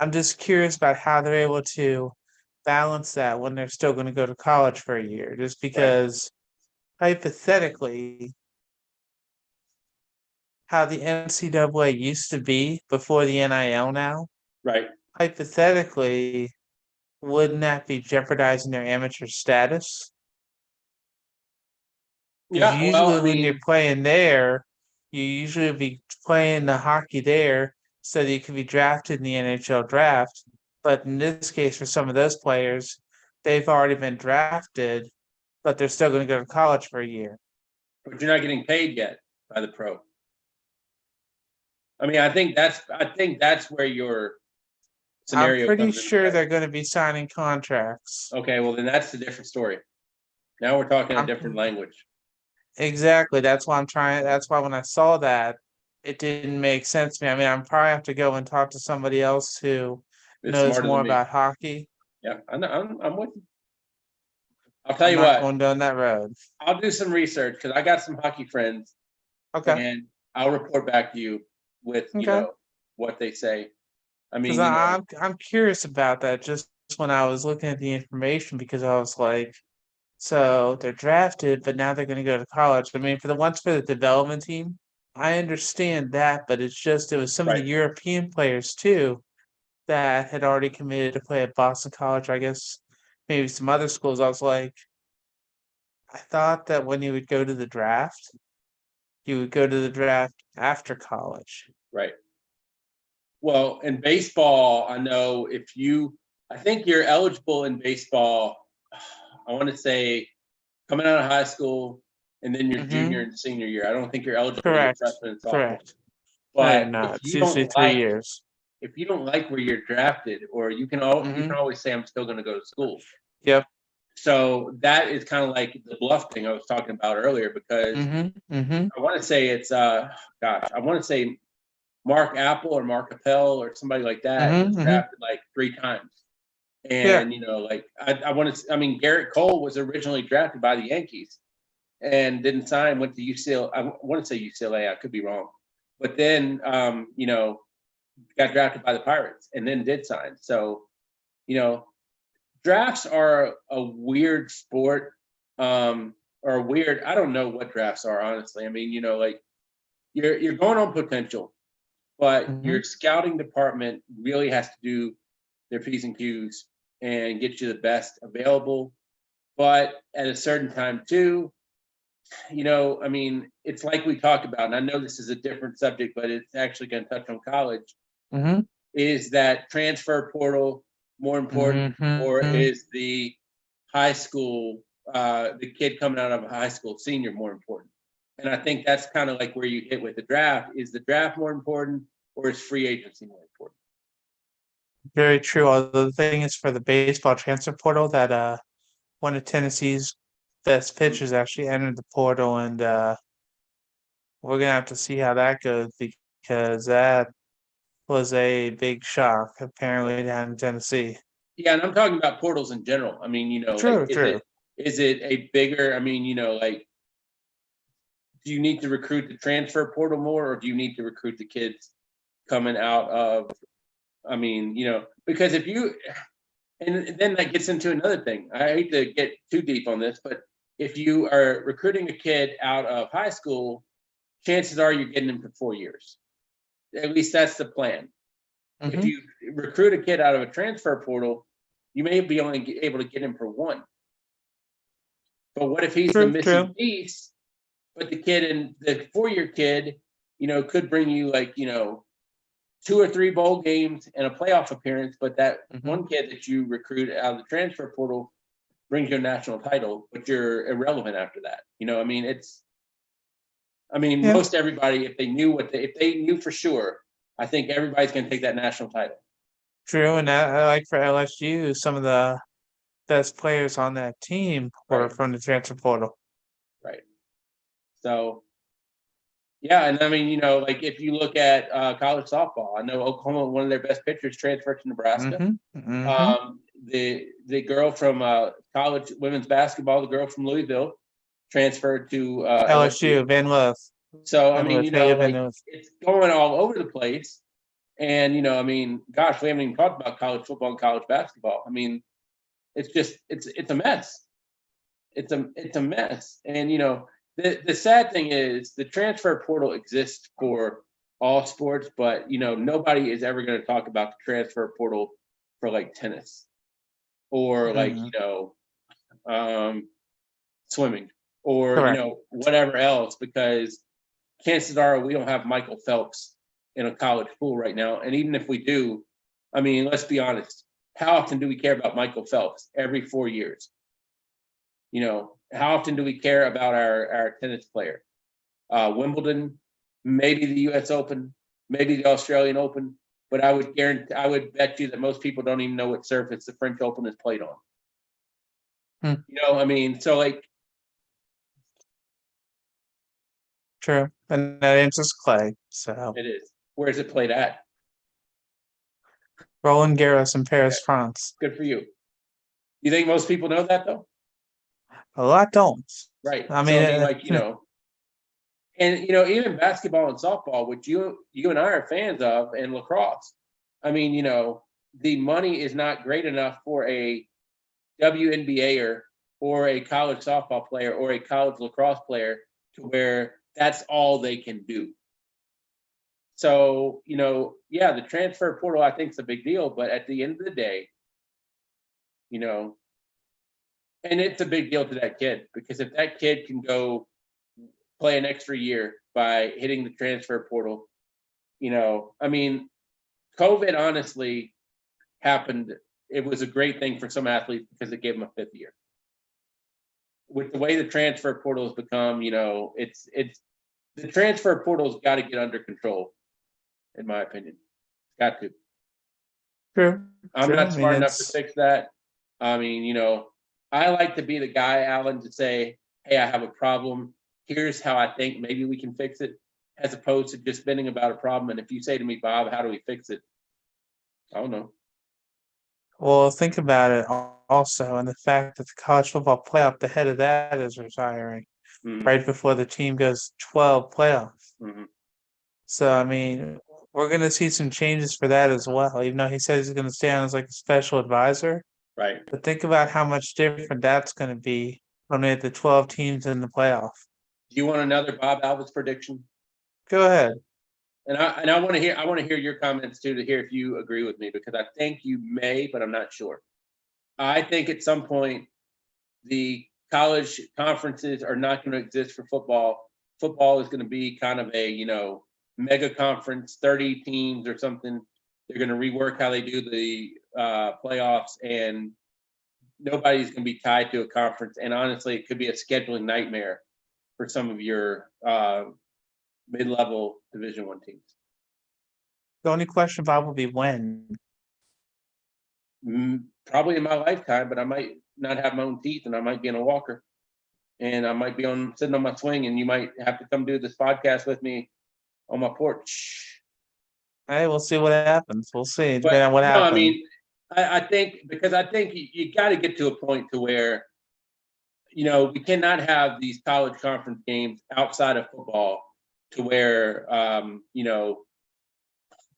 S1: I'm just curious about how they're able to balance that when they're still going to go to college for a year, just
S2: Right.
S1: because hypothetically, how the NCAA used to be before the NIL now,
S2: Right.
S1: hypothetically, wouldn't that be jeopardizing their amateur status? Because
S2: Yeah. Well, I
S1: usually when you're
S2: mean,
S1: playing there, you usually be playing the hockey there so that you can be drafted in the NHL draft. But in this case, for some of those players, they've already been drafted, but they're still going to go to college for a year.
S2: but you're not getting paid yet by the pro. I mean, I think that's where your
S1: I'm
S2: scenario
S1: pretty
S2: comes into
S1: sure
S2: play.
S1: they're going to be signing contracts.
S2: Okay. Well, then that's a different story. Now we're talking a
S1: I'm
S2: different language.
S1: exactly. That's why I'm trying. That's why when I saw that, it didn't make sense to me. I mean, I'm probably have to go and talk to somebody else who
S2: It's
S1: knows
S2: smarter
S1: more
S2: than me.
S1: about hockey.
S2: Yeah, I know. I'm with you. I'll tell
S1: I'm
S2: you
S1: not
S2: what.
S1: going down that road.
S2: I'll do some research because I got some hockey friends,
S1: Okay.
S2: and I'll report back to you with
S1: Okay.
S2: what they say. I
S1: Because
S2: mean,
S1: I'm curious about that just when I was looking at the information because I was like, so they're drafted, but now they're going to go to college. I mean, for the ones for the development team, I understand that, but it's just it was some of the
S2: right.
S1: European players too that had already committed to play at Boston College. I guess maybe some other schools. I was like, I thought that when you would go to the draft, you would go to the draft after college.
S2: Right. Well, in baseball, I know I think you're eligible in baseball. I want to say coming out of high school and then your junior
S1: Mm-hmm.
S2: and senior year. I don't think you're eligible your
S1: Correct.
S2: freshman and sophomore.
S1: Correct. No, you're
S2: But
S1: not. It's usually 3 years.
S2: if you don't like where you're drafted, or you
S1: Mm-hmm.
S2: can always say I'm still going to go to school.
S1: Yep.
S2: So that is kind of like the bluff thing I was talking about earlier, because
S1: Mm-hmm. Mm-hmm.
S2: I want to say it's I want to say Mark Apple or Mark Appel or somebody like that was
S1: Mm-hmm. Mm-hmm.
S2: drafted like 3 times.
S1: Yeah.
S2: And like I want to, I mean, Garrett Cole was originally drafted by the Yankees and didn't sign, went to UCLA. I want to say UCLA, I could be wrong. But then got drafted by the Pirates and then did sign. So, you know, drafts are a weird sport, or weird. I don't know what drafts are, honestly. I mean, like you're going on potential, but
S1: Mm-hmm.
S2: your scouting department really has to do their P's and Q's and get you the best available. But at a certain time too, I mean, it's like we talked about, and I know this is a different subject, but it's actually going to touch on college.
S1: Mm-hmm.
S2: Is that transfer portal more important, or
S1: Mm-hmm.
S2: is the high school, the kid coming out of a high school senior more important? And I think that's kind of like where you hit with the draft. Is the draft more important, or is free agency more important?
S1: Very true. Although the thing is for the baseball transfer portal that one of Tennessee's best pitchers actually entered the portal and we're gonna have to see how that goes because that was a big shock apparently down in Tennessee.
S2: Yeah, and I'm talking about portals in general. I mean, like,
S1: True, true.
S2: is it a bigger? I mean, like, do you need to recruit the transfer portal more, or do you need to recruit the kids coming out of? I mean, because if you, and then that gets into another thing. I hate to get too deep on this, but if you are recruiting a kid out of high school, chances are you're getting him for 4 years. At least that's the plan. If
S1: Mm-hmm.
S2: you recruit a kid out of a transfer portal, you may be only able to get him for one. But what if he's the
S1: True,
S2: missing
S1: true.
S2: piece? But the kid and the 4 year kid, could bring you like, 2 or 3 bowl games and a playoff appearance. But that
S1: Mm-hmm.
S2: one kid that you recruit out of the transfer portal brings you a national title, but you're irrelevant after that. I mean, I mean,
S1: Yeah.
S2: most everybody, if they knew for sure, I think everybody's going to take that national title.
S1: True, and I like for LSU, some of the best players on that team were
S2: Right.
S1: from the transfer portal.
S2: Right. So, yeah, and I mean, like if you look at college softball, I know Oklahoma, one of their best pitchers transferred to Nebraska.
S1: Mm-hmm. Mm-hmm.
S2: The girl from college women's basketball, the girl from Louisville, transferred to
S1: LSU, Van Lith.
S2: So I
S1: Van
S2: mean,
S1: Lith, Haley Van
S2: like
S1: Lith.
S2: it's going all over the place. And I mean, gosh, we haven't even talked about college football and college basketball. I mean, it's just it's a mess. It's a mess. And the sad thing is the transfer portal exists for all sports, but nobody is ever going to talk about the transfer portal for like tennis or like swimming or
S1: Correct.
S2: whatever else, because chances are we don't have Michael Phelps in a college pool right now. And even if we do, I mean, let's be honest. How often do we care about Michael Phelps? Every 4 years. How often do we care about our tennis player? Wimbledon, maybe the U.S. Open, maybe the Australian Open, but I would bet you that most people don't even know what surface the French Open is played on. I mean, so like.
S1: True, and that answers Clay. So
S2: It is. Where is it played at?
S1: Roland Garros in Paris, France.
S2: Good for you. You think most people know that though?
S1: A lot don't.
S2: Right.
S1: I
S2: So
S1: mean,
S2: I mean, like and even basketball and softball, which you and I are fans of, and lacrosse. I mean, the money is not great enough for a WNBAer or a college softball player or a college lacrosse player to where that's all they can do. So, yeah, the transfer portal I think is a big deal, but at the end of the day, and it's a big deal to that kid, because if that kid can go play an extra year by hitting the transfer portal, I mean, COVID honestly happened. It was a great thing for some athletes because it gave them a fifth year. With the way the transfer portal has become, it's the transfer portal's got to get under control, in my opinion. It's got to.
S1: true.
S2: I'm not smart enough to fix that. I mean, I like to be the guy, Alan, to say, hey, I have a problem. Here's how I think maybe we can fix it, as opposed to just venting about a problem. And if you say to me, Bob, how do we fix it? I don't know.
S1: Well, think about it also, and the fact that the college football playoff, the head of that is retiring right before the team goes 12 playoffs.
S2: Mm-hmm.
S1: So, I mean, we're going to see some changes for that as well, even though he says he's going to stay on as like a special advisor.
S2: Right.
S1: But think about how much different that's going to be when we have the 12 teams in the playoff.
S2: Do you want another Bob Alvis prediction?
S1: Go ahead.
S2: And I want to hear your comments too, to hear if you agree with me, because I think you may, but I'm not sure. I think at some point the college conferences are not going to exist for football. Football is going to be kind of a mega conference, 30 teams or something. They're going to rework how they do the playoffs, and nobody's going to be tied to a conference. And honestly, it could be a scheduling nightmare for some of your mid-level Division I teams.
S1: The only question, Bob, will be when.
S2: Probably in my lifetime, but I might not have my own teeth, and I might be in a walker, and I might be sitting on my swing, and you might have to come do this podcast with me on my porch.
S1: Hey, we'll see what happens. We'll see.
S2: But
S1: Depending on what happens.
S2: I mean, I think you got to get to a point to where we cannot have these college conference games outside of football, to where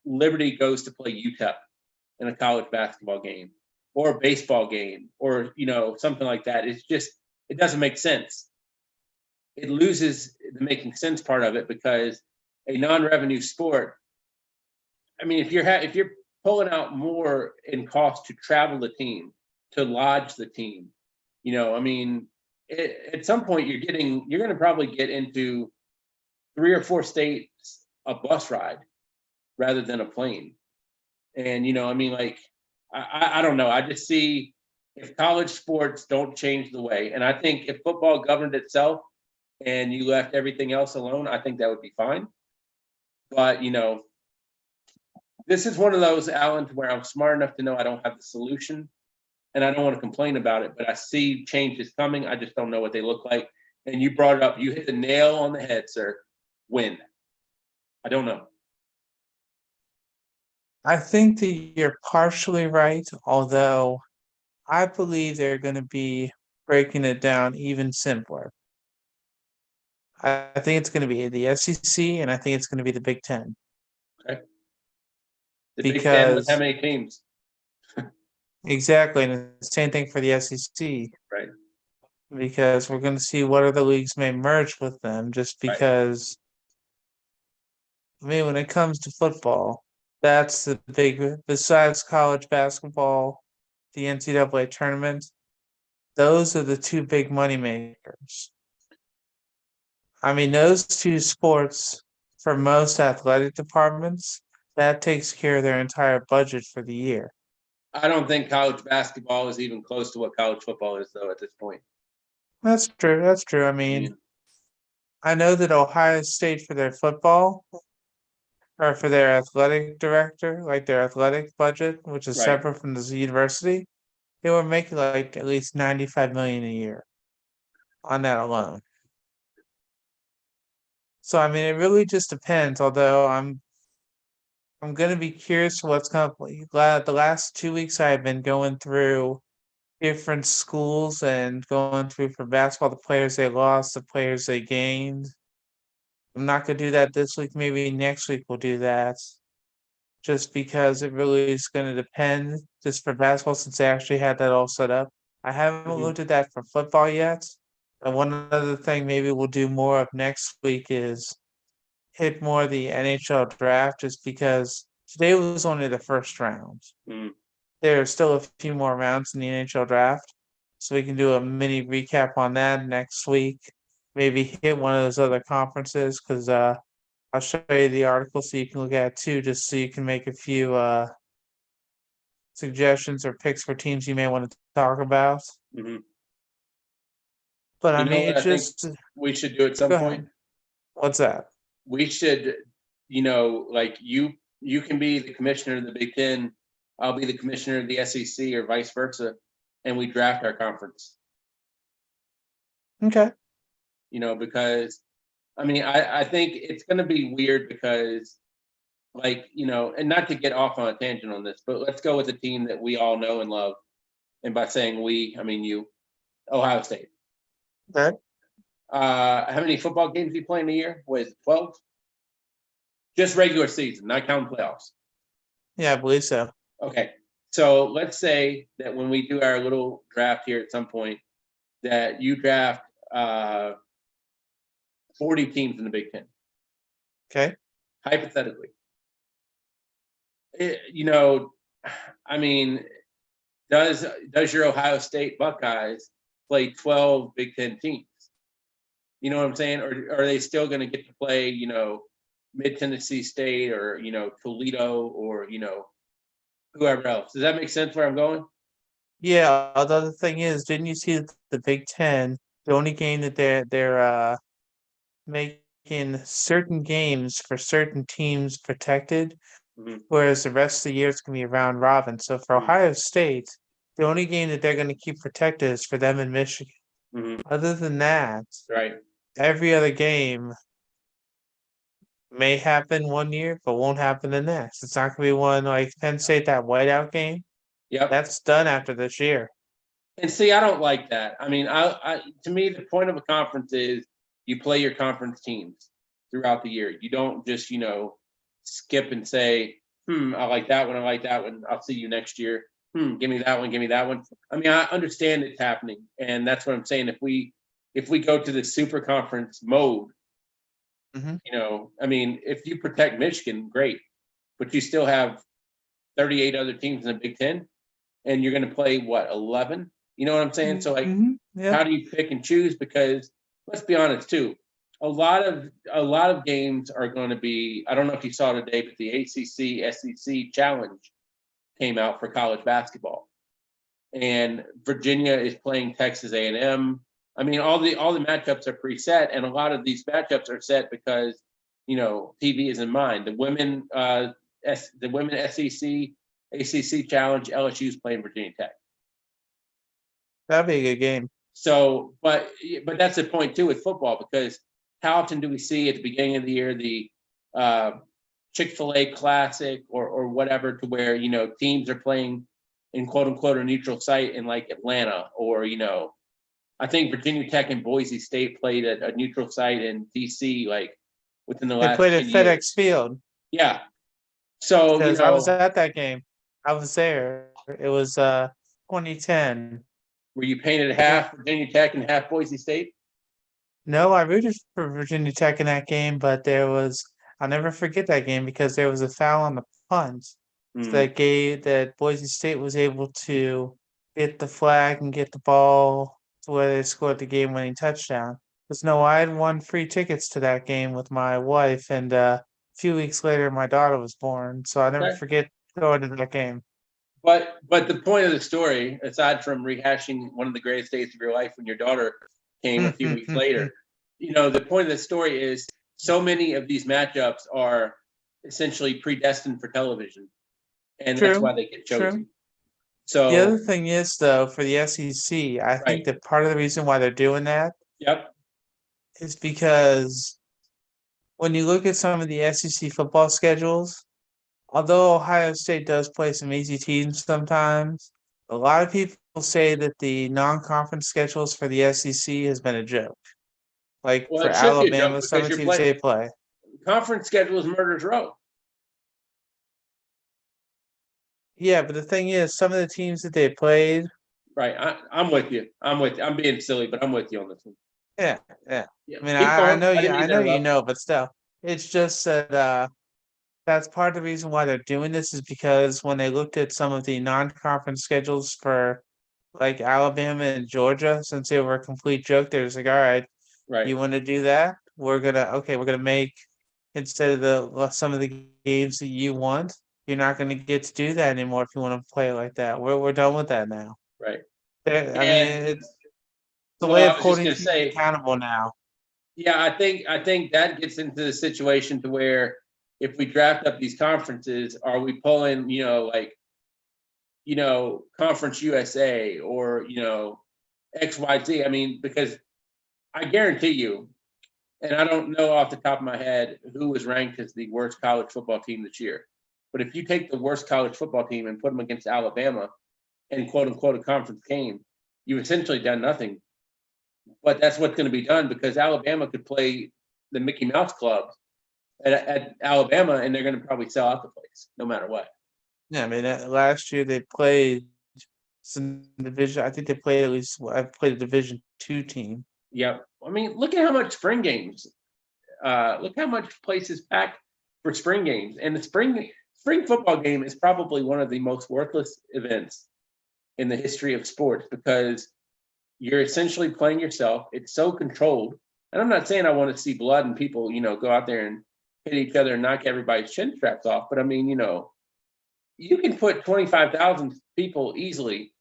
S2: Liberty goes to play UTEP in a college basketball game or a baseball game or something like that. It's just, it doesn't make sense. It loses the making sense part of it, because a non-revenue sport, I mean, if you're pulling out more in cost to travel the team, to lodge the team, I mean, at some point you're going to probably get into 3 or 4 states a bus ride rather than a plane. And I mean, like, I don't know. I just see, if college sports don't change the way, and I think if football governed itself, and you left everything else alone, I think that would be fine. But this is one of those, Alan, where I'm smart enough to know I don't have the solution, and I don't want to complain about it, but I see changes coming. I just don't know what they look like. And you brought it up. You hit the nail on the head, sir. When? I don't know.
S1: I think that you're partially right, although I believe they're going to be breaking it down even simpler. I think it's going to be the SEC, and I think it's going to be the Big Ten.
S2: Okay. The Big Ten with how
S1: Because
S2: many teams?
S1: exactly, and the same thing for the SEC.
S2: Right.
S1: Because we're going to see what other leagues may merge with them. Just
S2: Right.
S1: because, I mean, when it comes to football, that's the big. Besides college basketball, the NCAA tournament, those are the two big money makers. I mean, those two sports, for most athletic departments, that takes care of their entire budget for the year.
S2: I don't think college basketball is even close to what college football is, though, at this point.
S1: That's true. That's true. I
S2: I
S1: mean,
S2: mean,
S1: I know that Ohio State for their football or for their athletic director, like their athletic budget, which is
S2: right.
S1: separate from the university, they were making like at least 95 million a year on that alone. So I mean, it really just depends. Although I'm gonna be curious what's going to. The last 2 weeks I've been going through different schools and going through for basketball the players they lost, the players they gained. I'm not gonna do that this week. Maybe next week we'll do that. Just because it really is gonna depend just for basketball since they actually had that all set up. I haven't
S2: Mhm.
S1: looked at that for football yet. And one other thing maybe we'll do more of next week is hit more of the NHL draft just because today was only the first round.
S2: Mm.
S1: There are still a few more rounds in the NHL draft. So we can do a mini recap on that next week. Maybe hit one of those other conferences because I'll show you the article so you can look at it too, just so you can make a few suggestions or picks for teams you may want to talk about.
S2: Mhm.
S1: But I
S2: You know
S1: mean,
S2: what
S1: it
S2: I think
S1: just
S2: we should do at some
S1: go
S2: point?
S1: ahead. What's that?
S2: We should, like you can be the commissioner of the Big Ten, I'll be the commissioner of the SEC, or vice versa, and we draft our conference.
S1: Okay.
S2: Because I mean, I think it's going to be weird because, and not to get off on a tangent on this, but let's go with a team that we all know and love, and by saying we, I mean you, Ohio State.
S1: Okay.
S2: How many football games do you play in a year? What is it, 12? Just regular season, not counting playoffs.
S1: Yeah, I believe so.
S2: Okay. So let's say that when we do our little draft here at some point, that you draft 40 teams in the Big Ten,
S1: Okay.
S2: hypothetically. I mean, does your Ohio State Buckeyes play 12 Big Ten teams? You know what I'm saying? Or are they still going to get to play, Mid Tennessee State or, Toledo or, whoever else? Does that make sense where I'm going?
S1: Yeah, the other thing is, didn't you see that the Big Ten, the only game that they're making certain games for certain teams protected,
S2: Mhm.
S1: whereas the rest of the year it's gonna be round robin. So for
S2: Mhm.
S1: Ohio State, the only game that they're gonna keep protected is for them in Michigan.
S2: Mhm.
S1: Other than that,
S2: Right.
S1: every other game may happen one year, but won't happen the next. It's not gonna be one like Penn State, that whiteout game.
S2: Yep.
S1: That's done after this year.
S2: And see, I don't like that. I mean, to me, the point of a conference is you play your conference teams throughout the year. You don't just, skip and say, I like that one. I like that one. I'll see you next year. Give me that one. Give me that one. I mean, I understand it's happening. And that's what I'm saying. If we go to the super conference mode,
S1: Mhm.
S2: I mean, if you protect Michigan, great. But you still have 38 other teams in the Big Ten, and you're going to play what, 11? You know what I'm saying? So
S1: Yeah.
S2: how do you pick and choose? Because let's be honest too, a lot of games are going to be. I don't know if you saw today, but the ACC SEC challenge came out for college basketball, and Virginia is playing Texas A&M. I mean, all the matchups are preset, and a lot of these matchups are set because TV is in mind. The women SEC ACC Challenge, LSU is playing Virginia Tech.
S1: That'd be a good game.
S2: So, but that's the point too with football, because how often do we see at the beginning of the year the Chick-fil-A Classic or whatever, to where teams are playing in quote unquote a neutral site in like Atlanta, or I think Virginia Tech and Boise State played at a neutral site in DC like within the
S1: They
S2: last
S1: played
S2: 10
S1: at
S2: years.
S1: FedEx Field
S2: Yeah. So
S1: because I was at that game. I was there. It was 2010.
S2: were you painted
S1: Yeah.
S2: half Virginia Tech and half Boise State?
S1: No, I rooted for Virginia Tech in that game, but I'll never forget that game because there was a foul on the punt
S2: Mm,
S1: that Boise State was able to get the flag and get the ball to where they scored the game-winning touchdown. Because no, I had won free tickets to that game with my wife, and a few weeks later, my daughter was born. So I'll never
S2: okay.
S1: forget going to that game.
S2: But the point of the story, aside from rehashing one of the greatest days of your life when your daughter came a few weeks later, the point of the story is so many of these matchups are essentially predestined for television, and that's why
S1: True,
S2: they get
S1: true.
S2: chosen.
S1: The other
S2: So,
S1: thing is, though, for the SEC, I think
S2: right.
S1: that part of the reason why they're doing that
S2: Yep.
S1: is because when you look at some of the SEC football schedules, although Ohio State does play some easy teams sometimes, a lot of people say that the non-conference schedules for the SEC has been a joke. Like
S2: Well,
S1: for
S2: it should be a joke
S1: Alabama, some
S2: because
S1: of the
S2: you're
S1: teams
S2: playing
S1: they play.
S2: conference schedule is murder's row.
S1: Yeah, but the thing is, some of the teams that they played,
S2: Right. I'm with you. I'm being silly, but I'm with you on this one.
S1: yeah, yeah.
S2: Yeah.
S1: I mean,
S2: Keep
S1: I
S2: going.
S1: know
S2: I
S1: you,
S2: didn't
S1: I
S2: mean to
S1: know
S2: interrupt.
S1: but still, it's just that that's part of the reason why they're doing this is because when they looked at some of the non-conference schedules for like Alabama and Georgia, since they were a complete joke, they're just like, all right,
S2: Right.
S1: you want to do that? We're gonna make instead of some of the games that you want, you're not gonna get to do that anymore if you want to play it like that. We're done with that now.
S2: Right.
S1: I mean,
S2: And
S1: it's a
S2: well,
S1: way
S2: I
S1: of
S2: was just
S1: holding
S2: gonna
S1: teams
S2: say,
S1: accountable now.
S2: yeah, I think that gets into the situation to where if we draft up these conferences, are we pulling, like, Conference USA or, XYZ? I mean, because I guarantee you, and I don't know off the top of my head who was ranked as the worst college football team this year. But if you take the worst college football team and put them against Alabama in quote unquote a conference game, you've essentially done nothing. But that's what's going to be done because Alabama could play the Mickey Mouse Club at Alabama, and they're going to probably sell out the place no matter what.
S1: Yeah, I mean, last year they played some division. I think they played at least. I played a Division II team.
S2: Yep. I mean, look at how much spring games. Look how much places packed for spring games, and the spring football game is probably one of the most worthless events in the history of sports because you're essentially playing yourself. It's so controlled, and I'm not saying I want to see blood and people, go out there and hit each other and knock everybody's chin straps off. But I mean, you can put 25,000 people easily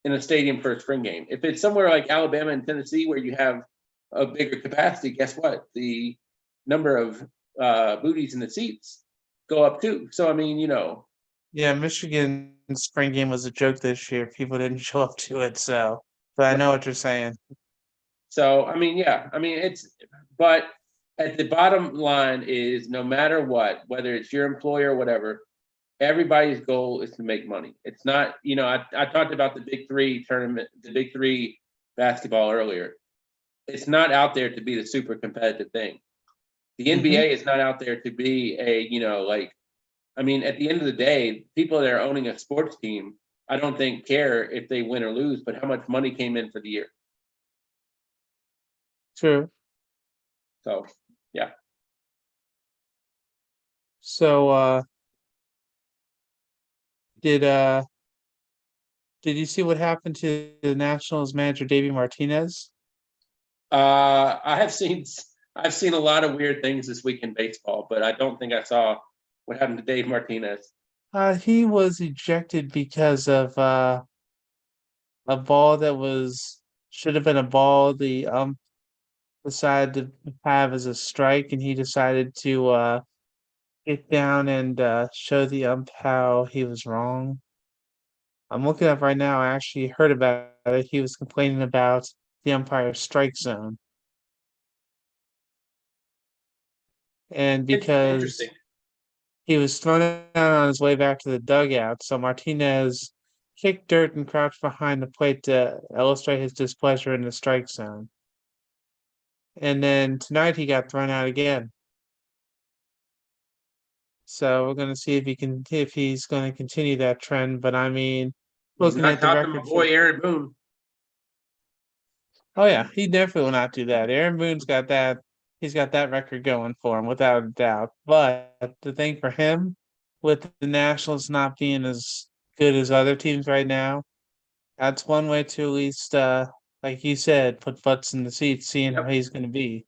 S2: in a stadium for a spring game. If it's somewhere like Alabama and Tennessee where you have a bigger capacity, guess what? The number of booties in the seats go up too. So I mean,
S1: Yeah, Michigan spring game was a joke this year. People didn't show up to it, so but I know what you're saying.
S2: so I mean, yeah, I mean but at the bottom line is no matter what, whether it's your employer or whatever, everybody's goal is to make money. It's not, I talked about the Big Three tournament, the Big Three basketball earlier. It's not out there to be the super competitive thing. The NBA is not out there to be a, I mean, at the end of the day, people that are owning a sports team, I don't think care if they win or lose, but how much money came in for the year.
S1: True.
S2: So, yeah.
S1: So, did uh, did you see what happened to the Nationals manager Davey Martinez?
S2: I've seen a lot of weird things this week in baseball, but I don't think I saw what happened to Dave Martinez.
S1: He was ejected because of a ball that was should have been a ball the decided to have as a strike, and he decided to get down and show the ump how he was wrong. I'm looking up right now. I actually heard about it. He was complaining about the umpire's strike zone, and because
S2: Interesting.
S1: he was thrown out on his way back to the dugout, so Martinez kicked dirt and crouched behind the plate to illustrate his displeasure in the strike zone. And then tonight he got thrown out again. So we're gonna see if he's gonna continue that trend. But I mean,
S2: He's
S1: looking
S2: not
S1: at the
S2: talking my
S1: record for
S2: boy Aaron Boone.
S1: oh yeah, he definitely will not do that. Aaron Boone's got that. He's got that record going for him without a doubt. But the thing for him, with the Nationals not being as good as other teams right now, that's one way to at least, like you said, put butts in the seats, seeing how
S2: Yep.
S1: he's going to be.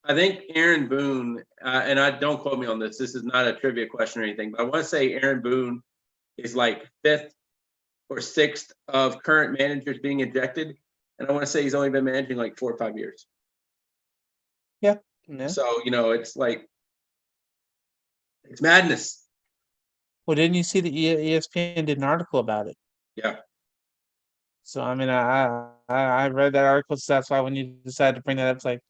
S2: I think Aaron Boone, and I don't quote me on this. This is not a trivia question or anything, but I want to say Aaron Boone is like fifth or sixth of current managers being ejected, and I want to say he's only been managing like 4 or 5 years.
S1: Yeah. Yeah.
S2: So it's like it's madness.
S1: Well, didn't you see the ESPN did an article about it?
S2: Yeah.
S1: So I mean, I read that article, so that's why when you decided to bring that up, it's like,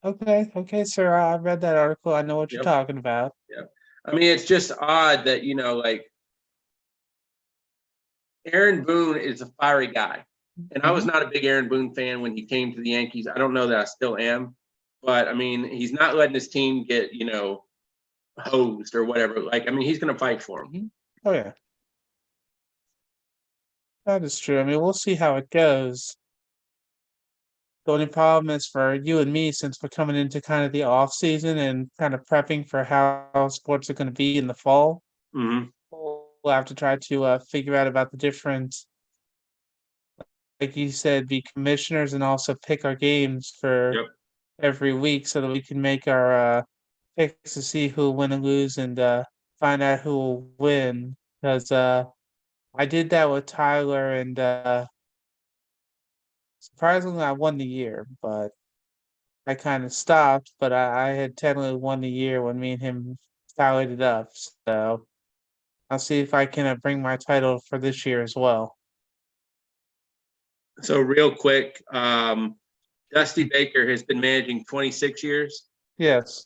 S1: okay, sir, I read that article. I know what you're
S2: Yep.
S1: talking about.
S2: Yep. I mean, it's just odd that like Aaron Boone is a fiery guy, and I was
S1: Mhm.
S2: not a big Aaron Boone fan when he came to the Yankees. I don't know that I still am, but I mean, he's not letting his team get hosed or whatever. Like, I mean, he's going to fight for him.
S1: Mhm. Oh yeah, that is true. I mean, we'll see how it goes. The only problem is for you and me, since we're coming into kind of the off season and kind of prepping for how sports are going to be in the fall.
S2: Mm-hmm.
S1: We'll have to try to figure out about the different, like you said, be commissioners and also pick our games for
S2: Yep.
S1: every week so that we can make our picks to see who will win and lose and find out who will win. Because I did that with Tyler and surprisingly I won the year, but I kind of stopped. But I had technically won the year when me and him tallied it up. So I'll see if I can bring my title for this year as well.
S2: So real quick, Dusty Baker has been managing 26 years.
S1: Yes,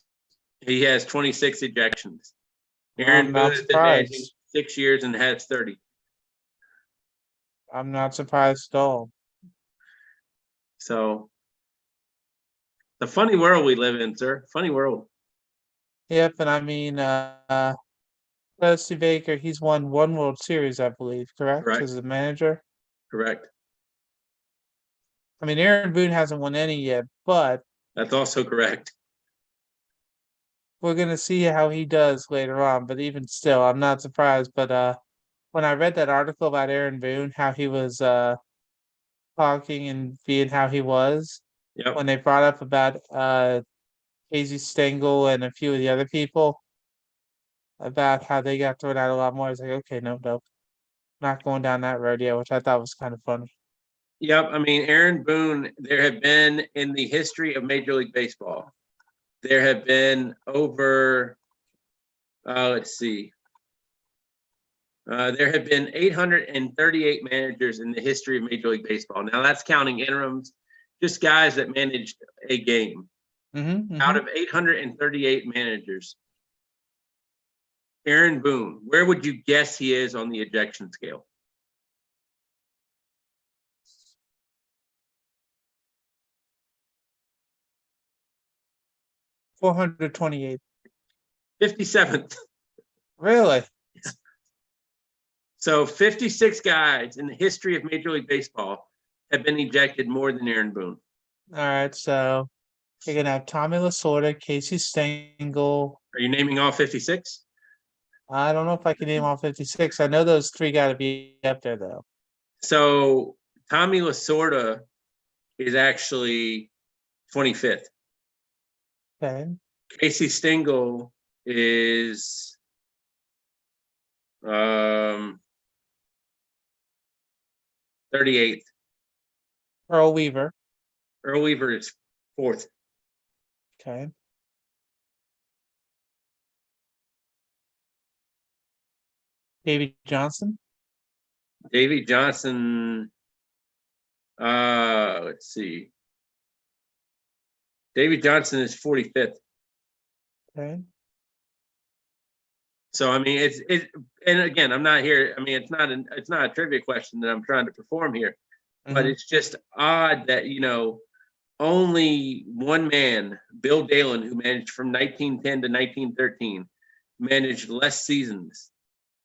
S2: He has 26 ejections.
S1: I'm
S2: Aaron Boone
S1: not
S2: has been managing
S1: surprised.
S2: 6 years and has 30.
S1: I'm not surprised at all.
S2: So the funny world we live in, sir. Funny world.
S1: Yep, and I mean, Dusty Baker, he's won one World Series, I believe, correct?
S2: Correct.
S1: As a manager.
S2: Correct.
S1: I mean, Aaron Boone hasn't won any yet, but
S2: That's also correct.
S1: we're gonna see how he does later on. But even still, I'm not surprised. But when I read that article about Aaron Boone, how he was talking and being how he was,
S2: Yep.
S1: when they brought up about Casey Stengel and a few of the other people about how they got thrown out a lot more, I was like, okay, no, not going down that road yet, which I thought was kind of funny.
S2: Yep. I mean, Aaron Boone, there have been in the history of Major League Baseball, there have been over, let's see, there have been 838 managers in the history of Major League Baseball. Now that's counting interims, just guys that managed a game. Out of 838 managers, Aaron Boone, where would you guess he is on the ejection scale?
S1: 428.
S2: 57th.
S1: Really?
S2: So 56 guys in the history of Major League Baseball have been ejected more than Aaron Boone.
S1: All right, so you're gonna have Tommy Lasorda, Casey Stengel.
S2: Are you naming all 56?
S1: I don't know if I can name all 56. I know those three got to be up there though.
S2: So Tommy Lasorda is actually 25th.
S1: Okay.
S2: Casey Stengel is 38th.
S1: Earl Weaver.
S2: Earl Weaver is 4th.
S1: Okay. Davy Johnson.
S2: Davy Johnson. Let's see. Davy Johnson is 45th.
S1: Okay.
S2: So I mean, and again, I'm not here. I mean, it's not a trivia question that I'm trying to perform here, but it's just odd that only one man, Bill Dalen, who managed from 1910 to 1913, managed less seasons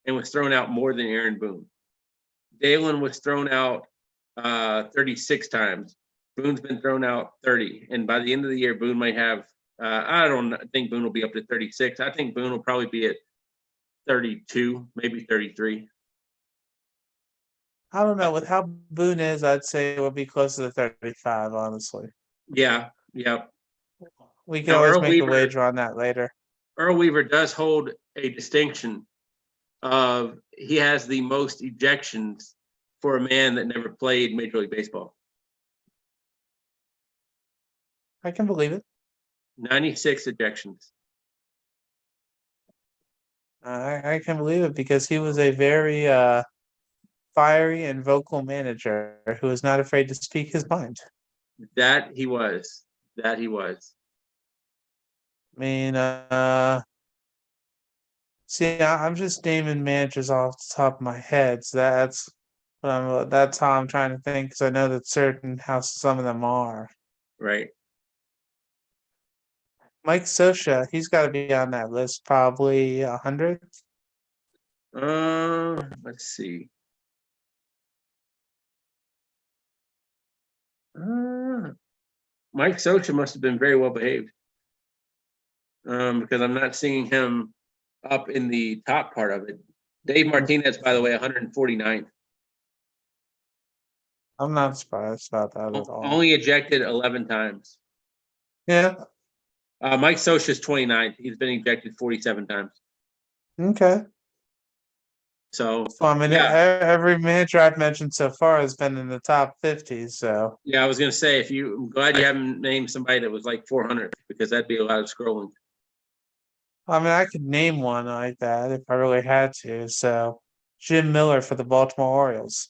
S2: and was thrown out more than Aaron Boone. Dalen was thrown out 36 times. Boone's been thrown out 30, and by the end of the year, Boone might have. I don't think Boone will be up to 36. I think Boone will probably be at 32, maybe 33.
S1: I don't know. With how Boone is, I'd say it would be closer to 35, honestly.
S2: Yeah.
S1: We can
S2: Now,
S1: always make a wager on that later.
S2: Earl Weaver does hold a distinction of he has the most ejections for a man that never played Major League Baseball.
S1: I can believe it.
S2: 96 ejections.
S1: I can believe it because he was a very fiery and vocal manager who was not afraid to speak his mind.
S2: That he was.
S1: I mean, see, I'm just naming managers off the top of my head, so that's how I'm trying to think because I know that certain how some of them are.
S2: Right.
S1: Mike Scioscia, he's got to be on that list, probably 100.
S2: Let's see. Mike Scioscia must have been very well behaved. Because I'm not seeing him up in the top part of it. Dave Martinez, by the way, 149th.
S1: I'm not surprised about that at all.
S2: Only ejected 11 times.
S1: Yeah.
S2: Mike Scioscia's 29th. He's been ejected 47 times.
S1: Okay.
S2: So
S1: I mean, every manager I've mentioned so far has been in the top 50. So
S2: yeah, I was gonna say I'm glad you haven't named somebody that was like 400 because that'd be a lot of scrolling.
S1: I mean, I could name one like that if I really had to. So Jim Miller for the Baltimore Orioles.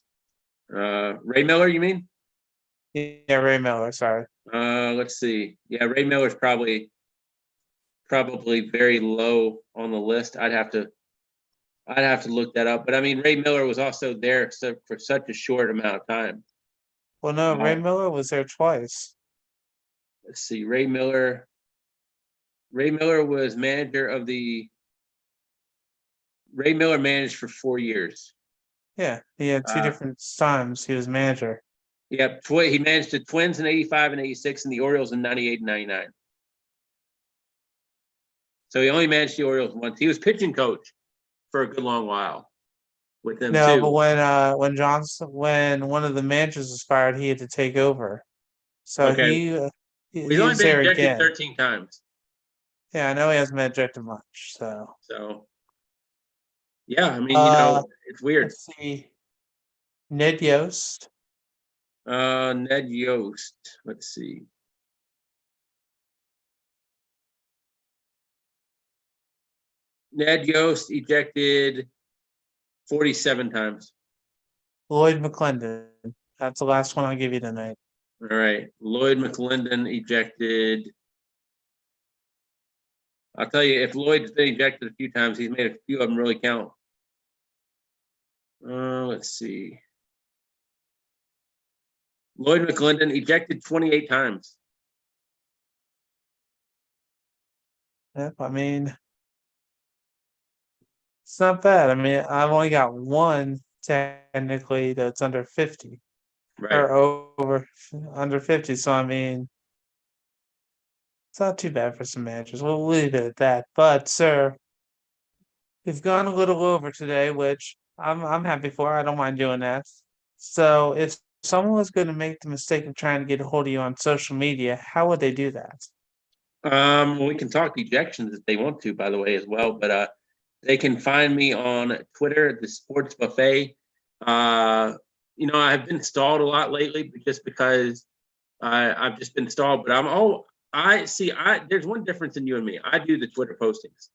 S2: Ray Miller, you mean?
S1: Yeah, Ray Miller. Sorry.
S2: Let's see. Yeah, Ray Miller's probably very low on the list. I'd have to look that up. But I mean, Ray Miller was also there for such a short amount of time.
S1: Well, no, Ray Miller was there twice.
S2: Let's see. Ray Miller was manager of the. Ray Miller managed for 4 years.
S1: Yeah, he had two different times he was manager.
S2: Yep, he managed the Twins in 85 and 86 and the Orioles in 98 and 99. So he only managed the Orioles once. He was pitching coach for a good long while with them too.
S1: But when one of the managers was fired, he had to take over. So
S2: okay.
S1: He's
S2: only
S1: was there
S2: been ejected
S1: again.
S2: 13 times.
S1: Yeah, I know he hasn't been ejected much.
S2: So yeah, I mean, it's weird.
S1: Let's see. Ned Yost.
S2: Ned Yost. Let's see. Ned Yost ejected 47 times.
S1: Lloyd McClendon. That's the last one I'll give you tonight.
S2: All right. Lloyd McClendon ejected. I'll tell you, if Lloyd's been ejected a few times, he's made a few of them really count. Let's see. Lloyd McClendon ejected 28 times.
S1: Yep, I mean, it's not bad. I mean, I've only got one technically that's under 50.
S2: Right.
S1: Or under 50. So I mean, it's not too bad for some managers. We'll leave it at that. But sir, we've gone a little over today, which I'm happy for. I don't mind doing that. So if someone was going to make the mistake of trying to get a hold of you on social media, how would they do that?
S2: We can talk ejections if they want to, by the way, as well. But they can find me on Twitter at the Sports Buffet. I've been stalled a lot lately just because I've just been stalled. But there's one difference in you and me. I do the Twitter postings.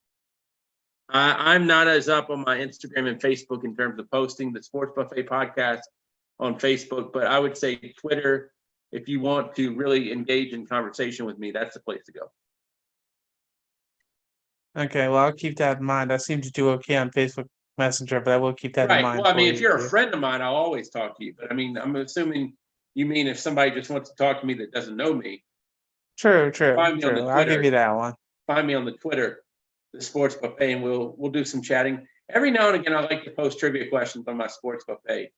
S2: I'm not as up on my Instagram and Facebook in terms of posting the Sports Buffet podcast on Facebook, but I would say Twitter, if you want to really engage in conversation with me, that's the place to go.
S1: Okay, well, I'll keep that in mind. I seem to do okay on Facebook Messenger, but I will keep that in
S2: Right.
S1: mind
S2: Well, I
S1: for
S2: mean, if
S1: you
S2: you're a
S1: too.
S2: friend of mine, I'll always talk to you. But I mean, I'm assuming you mean if somebody just wants to talk to me that doesn't know me,
S1: True, true,
S2: find me on the
S1: true. I'll give
S2: Twitter,
S1: you that one.
S2: find me on the Twitter, the Sports Buffet, and we'll do some chatting. Every now and again, I like to post trivia questions on my Sports Buffet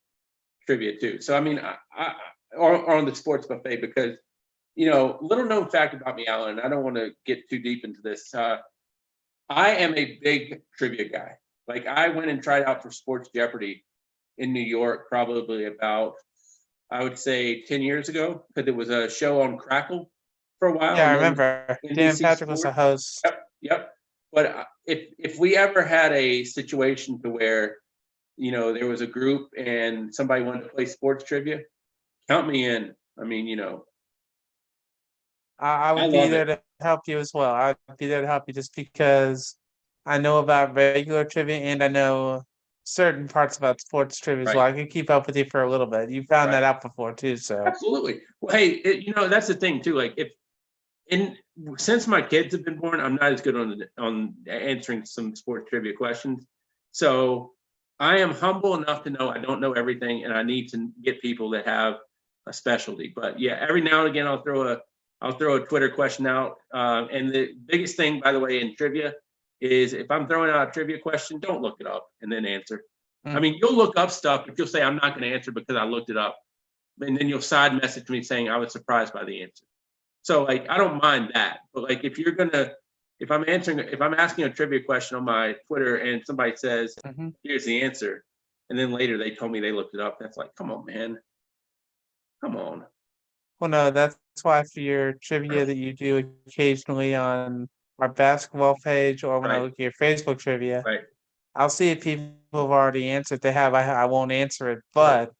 S2: trivia too. So I mean, or on the Sports Buffet because little known fact about me, Alan. I don't want to get too deep into this. I am a big trivia guy. Like I went and tried out for Sports Jeopardy in New York, probably about I would say 10 years ago, because it was a show on Crackle for a while,
S1: Yeah, I
S2: and then
S1: remember. Dan
S2: NBC
S1: Patrick was the
S2: Sports.
S1: host.
S2: Yep. But if we ever had a situation to where there was a group and somebody wanted to play sports trivia, count me in. I mean,
S1: I
S2: I
S1: would be
S2: love
S1: there
S2: it.
S1: to help you as well. I'd be there to help you just because I know about regular trivia and I know certain parts about sports trivia as
S2: Right.
S1: well. I can keep up with you for a little bit. You found
S2: Right.
S1: that out before too, so
S2: Absolutely. Well, hey, that's the thing too. Like since my kids have been born, I'm not as good on answering some sports trivia questions. So I am humble enough to know I don't know everything, and I need to get people that have a specialty. But yeah, every now and again, I'll throw a Twitter question out. And the biggest thing, by the way, in trivia is if I'm throwing out a trivia question, don't look it up and then answer. I
S1: mm,
S2: mean, you'll look up stuff, but you'll say I'm not going to answer because I looked it up, and then you'll side message me saying I was surprised by the answer. So like I don't mind that, but like if I'm asking a trivia question on my Twitter and somebody says,
S1: mhm.
S2: "Here's the answer," and then later they told me they looked it up, that's like, come on, man, come on.
S1: Well, no, that's why for your trivia that you do occasionally on our basketball page or when I
S2: Right,
S1: look at your Facebook trivia,
S2: right,
S1: I'll see if people have already answered. If they have, I won't answer it,
S2: right.
S1: but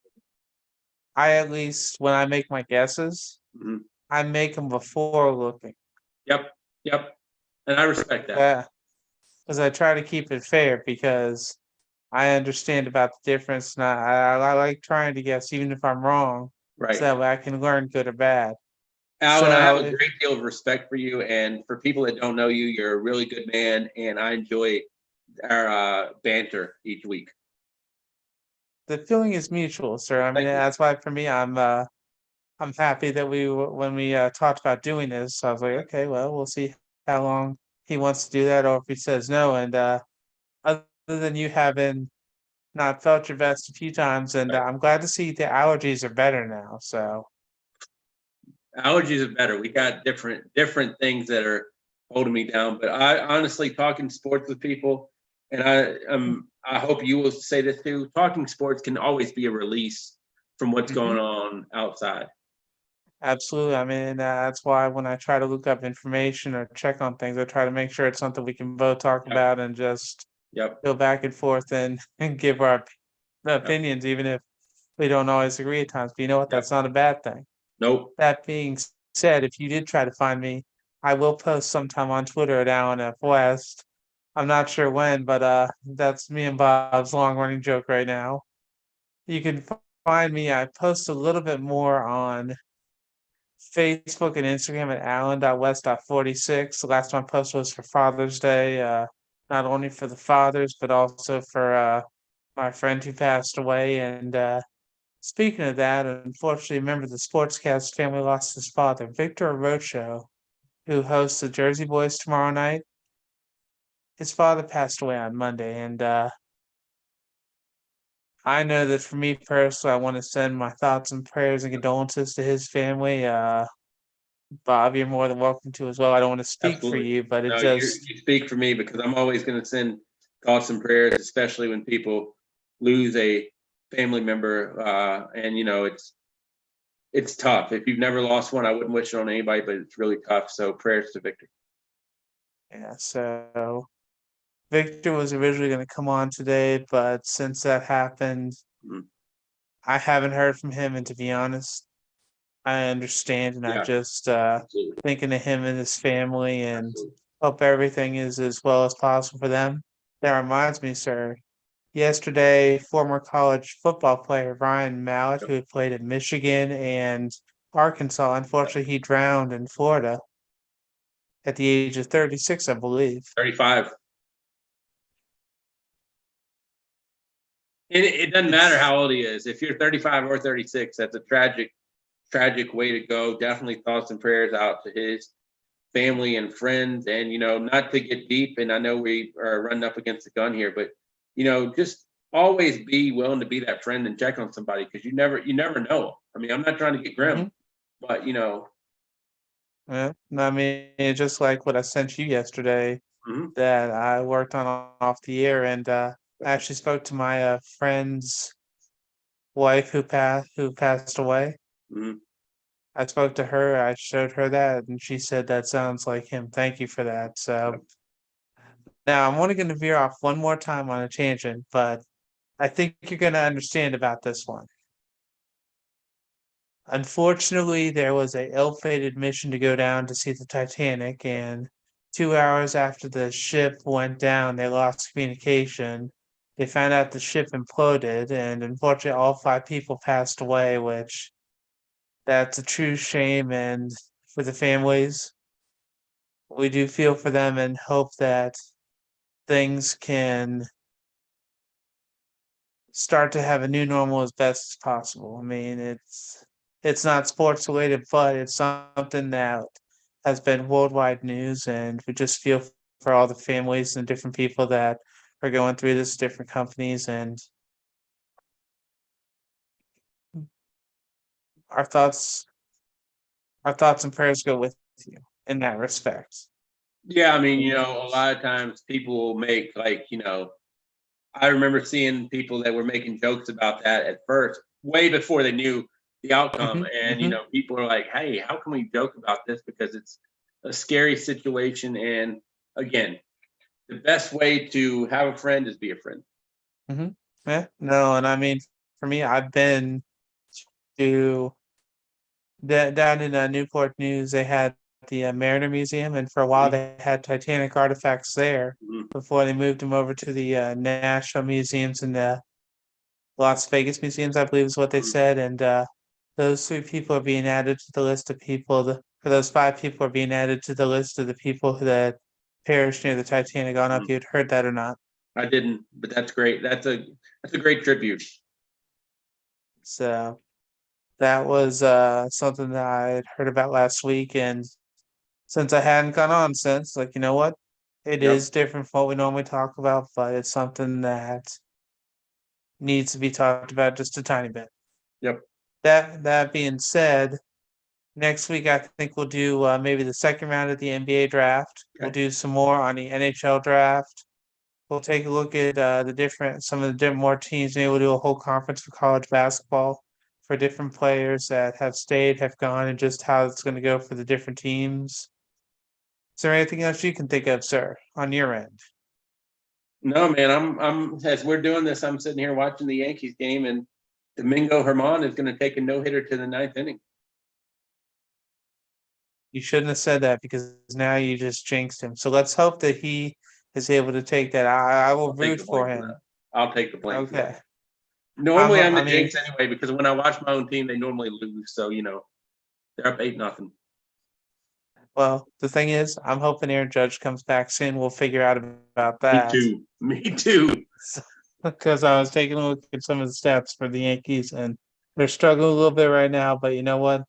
S1: I at least when I make my guesses,
S2: Mhm.
S1: I make them before looking.
S2: Yep, yep, and I respect that.
S1: Yeah, because I try to keep it fair because I understand about the difference, and I like trying to guess even if I'm wrong, so
S2: Right,
S1: that way I can learn good or bad.
S2: Alan, I have
S1: So
S2: a
S1: if
S2: great deal of respect for you, and for people that don't know you, you're a really good man, and I enjoy our banter each week.
S1: the feeling is mutual, sir. I mean,
S2: Thank you.
S1: that's why for me, I'm happy that when we talked about doing this, I was like, okay, well, we'll see how long he wants to do that, or if he says no. And other than you having not felt your best a few times, and
S2: Right.
S1: I'm glad to see the allergies are better now. So
S2: Allergies are better. We got different things that are holding me down. But I honestly talking sports with people, and I hope you will say this too. Talking sports can always be a release from what's
S1: mhm,
S2: going on outside.
S1: absolutely. I mean, that's why when I try to look up information or check on things, I try to make sure it's something we can both talk
S2: Yep.
S1: about and just
S2: Yep.
S1: go back and forth and give our
S2: Yep.
S1: opinions, even if we don't always agree at times. But you know what?
S2: Yep.
S1: That's not a bad thing.
S2: Nope.
S1: That being said, if you did try to find me, I will post sometime on Twitter at Alan F. West. I'm not sure when, but that's me and Bob's long running joke right now. You can find me. I post a little bit more on Facebook and Instagram at Alan.west.46. The last one I posted was for Father's Day, not only for the fathers, but also for my friend who passed away. And speaking of that, unfortunately, a member of the Sportscast family lost his father, Victor Rocho, who hosts the Jersey Boys tomorrow night. His father passed away on Monday, and I know that for me personally, I want to send my thoughts and prayers and condolences to his family. Bob, you're more than welcome to as well. I don't want to speak for
S2: Absolutely.
S1: you, but it
S2: No,
S1: just
S2: you speak for me because I'm always going to send thoughts and prayers, especially when people lose a family member. And it's tough. If you've never lost one, I wouldn't wish it on anybody, but it's really tough. So prayers to Victor.
S1: yeah. So Victor was originally going to come on today, but since that happened,
S2: Mhm.
S1: I haven't heard from him, and to be honest, I understand, and I
S2: Yeah,
S1: just
S2: absolutely,
S1: thinking of him and his family, and
S2: absolutely.
S1: hope everything is as well as possible for them. That reminds me, sir. Yesterday, former college football player Ryan Mallett,
S2: Yep,
S1: who had played at Michigan and Arkansas,
S2: yep.
S1: unfortunately, he drowned in Florida at the age of 36, I believe.
S2: 35. And it doesn't matter
S1: It's
S2: how old he is. If you're 35 or 36, that's a tragic way to go. Definitely thoughts and prayers out to his family and friends. And, not to get deep, and I know we are running up against the gun here, but, just always be willing to be that friend and check on somebody because you never know. I mean, I'm not trying to get grim,
S1: mhm,
S2: but,
S1: yeah. I mean, it's just like what I sent you yesterday
S2: mhm,
S1: that I worked on off the air, and I actually spoke to my friend's wife who passed away.
S2: mhm.
S1: I spoke to her, I showed her that, and she said that sounds like him. Thank you for that.
S2: Yep.
S1: So now I'm only going to veer off one more time on a tangent, but I think you're going to understand about this one. Unfortunately, there was a ill-fated mission to go down to see the Titanic, and 2 hours after the ship went down, they lost communication. They found out the ship imploded, and unfortunately, all five people passed away, which that's a true shame. And for the families, we do feel for them and hope that things can start to have a new normal as best as possible. I mean, it's not sports related, but it's something that has been worldwide news, and we just feel for all the families and different people that are going through this, different companies, and our thoughts, our thoughts and prayers go with you in that respect.
S2: Yeah, I mean, a lot of times people will make like, I remember seeing people that were making jokes about that at first, way before they knew the outcome.
S1: Hmm.
S2: And,
S1: Hmm.
S2: people are like, hey, how can we joke about this? Because it's a scary situation. And again, the best way to have a friend is be a friend.
S1: Hmm. Yeah, no, and I mean, for me, I've been to down in Newport News. They had the Mariner Museum, and for a while
S2: Mhm,
S1: they had Titanic artifacts there
S2: mhm,
S1: before they moved them over to the National Museums and the Las Vegas Museums, I believe is what they
S2: mhm,
S1: said. And those three people are being added to the list of people. For those five people are being added to the list of the people that perished near the Titanic. I don't know if
S2: mhm.
S1: you'd heard that or not.
S2: I didn't, but that's great. That's a great tribute.
S1: So that was something that I had heard about last week, and since I hadn't gone on since, like, you know what? It
S2: Yep.
S1: is different from what we normally talk about, but it's something that needs to be talked about just a tiny bit.
S2: Yep.
S1: That being said, next week I think we'll do maybe the second round of the NBA draft. We'll
S2: Okay.
S1: do some more on the NHL draft. We'll take a look at some of the different more teams. Maybe we'll do a whole conference for college basketball for different players that have stayed, have gone, and just how it's going to go for the different teams. Is there anything else you can think of, sir, on your end?
S2: No, man, I'm as we're doing this, I'm sitting here watching the Yankees game, and Domingo Herman is going to take a no hitter to the ninth inning.
S1: You shouldn't have said that because now you just jinxed him. So let's hope that he is able to take that. I will
S2: I'll take
S1: root
S2: the
S1: for
S2: blame for that.
S1: him.
S2: I'll take the blame for that.
S1: Okay.
S2: Normally, I'm
S1: I
S2: the
S1: mean,
S2: jinx anyway because when I watch my own team, they normally lose. So they're up 8-0.
S1: well, the thing is, I'm hoping Aaron Judge comes back soon. We'll figure out about
S2: Me
S1: that.
S2: too. Me too.
S1: Because I was taking a look at some of the stats for the Yankees, and they're struggling a little bit right now. But you know what?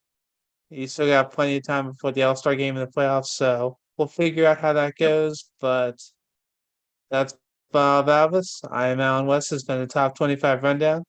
S1: You still got plenty of time before the All-Star game in the playoffs, so we'll figure out how that
S2: Yep.
S1: goes. But that's Bob Alvis. I am Alan West. This has been the Top 25 Rundown.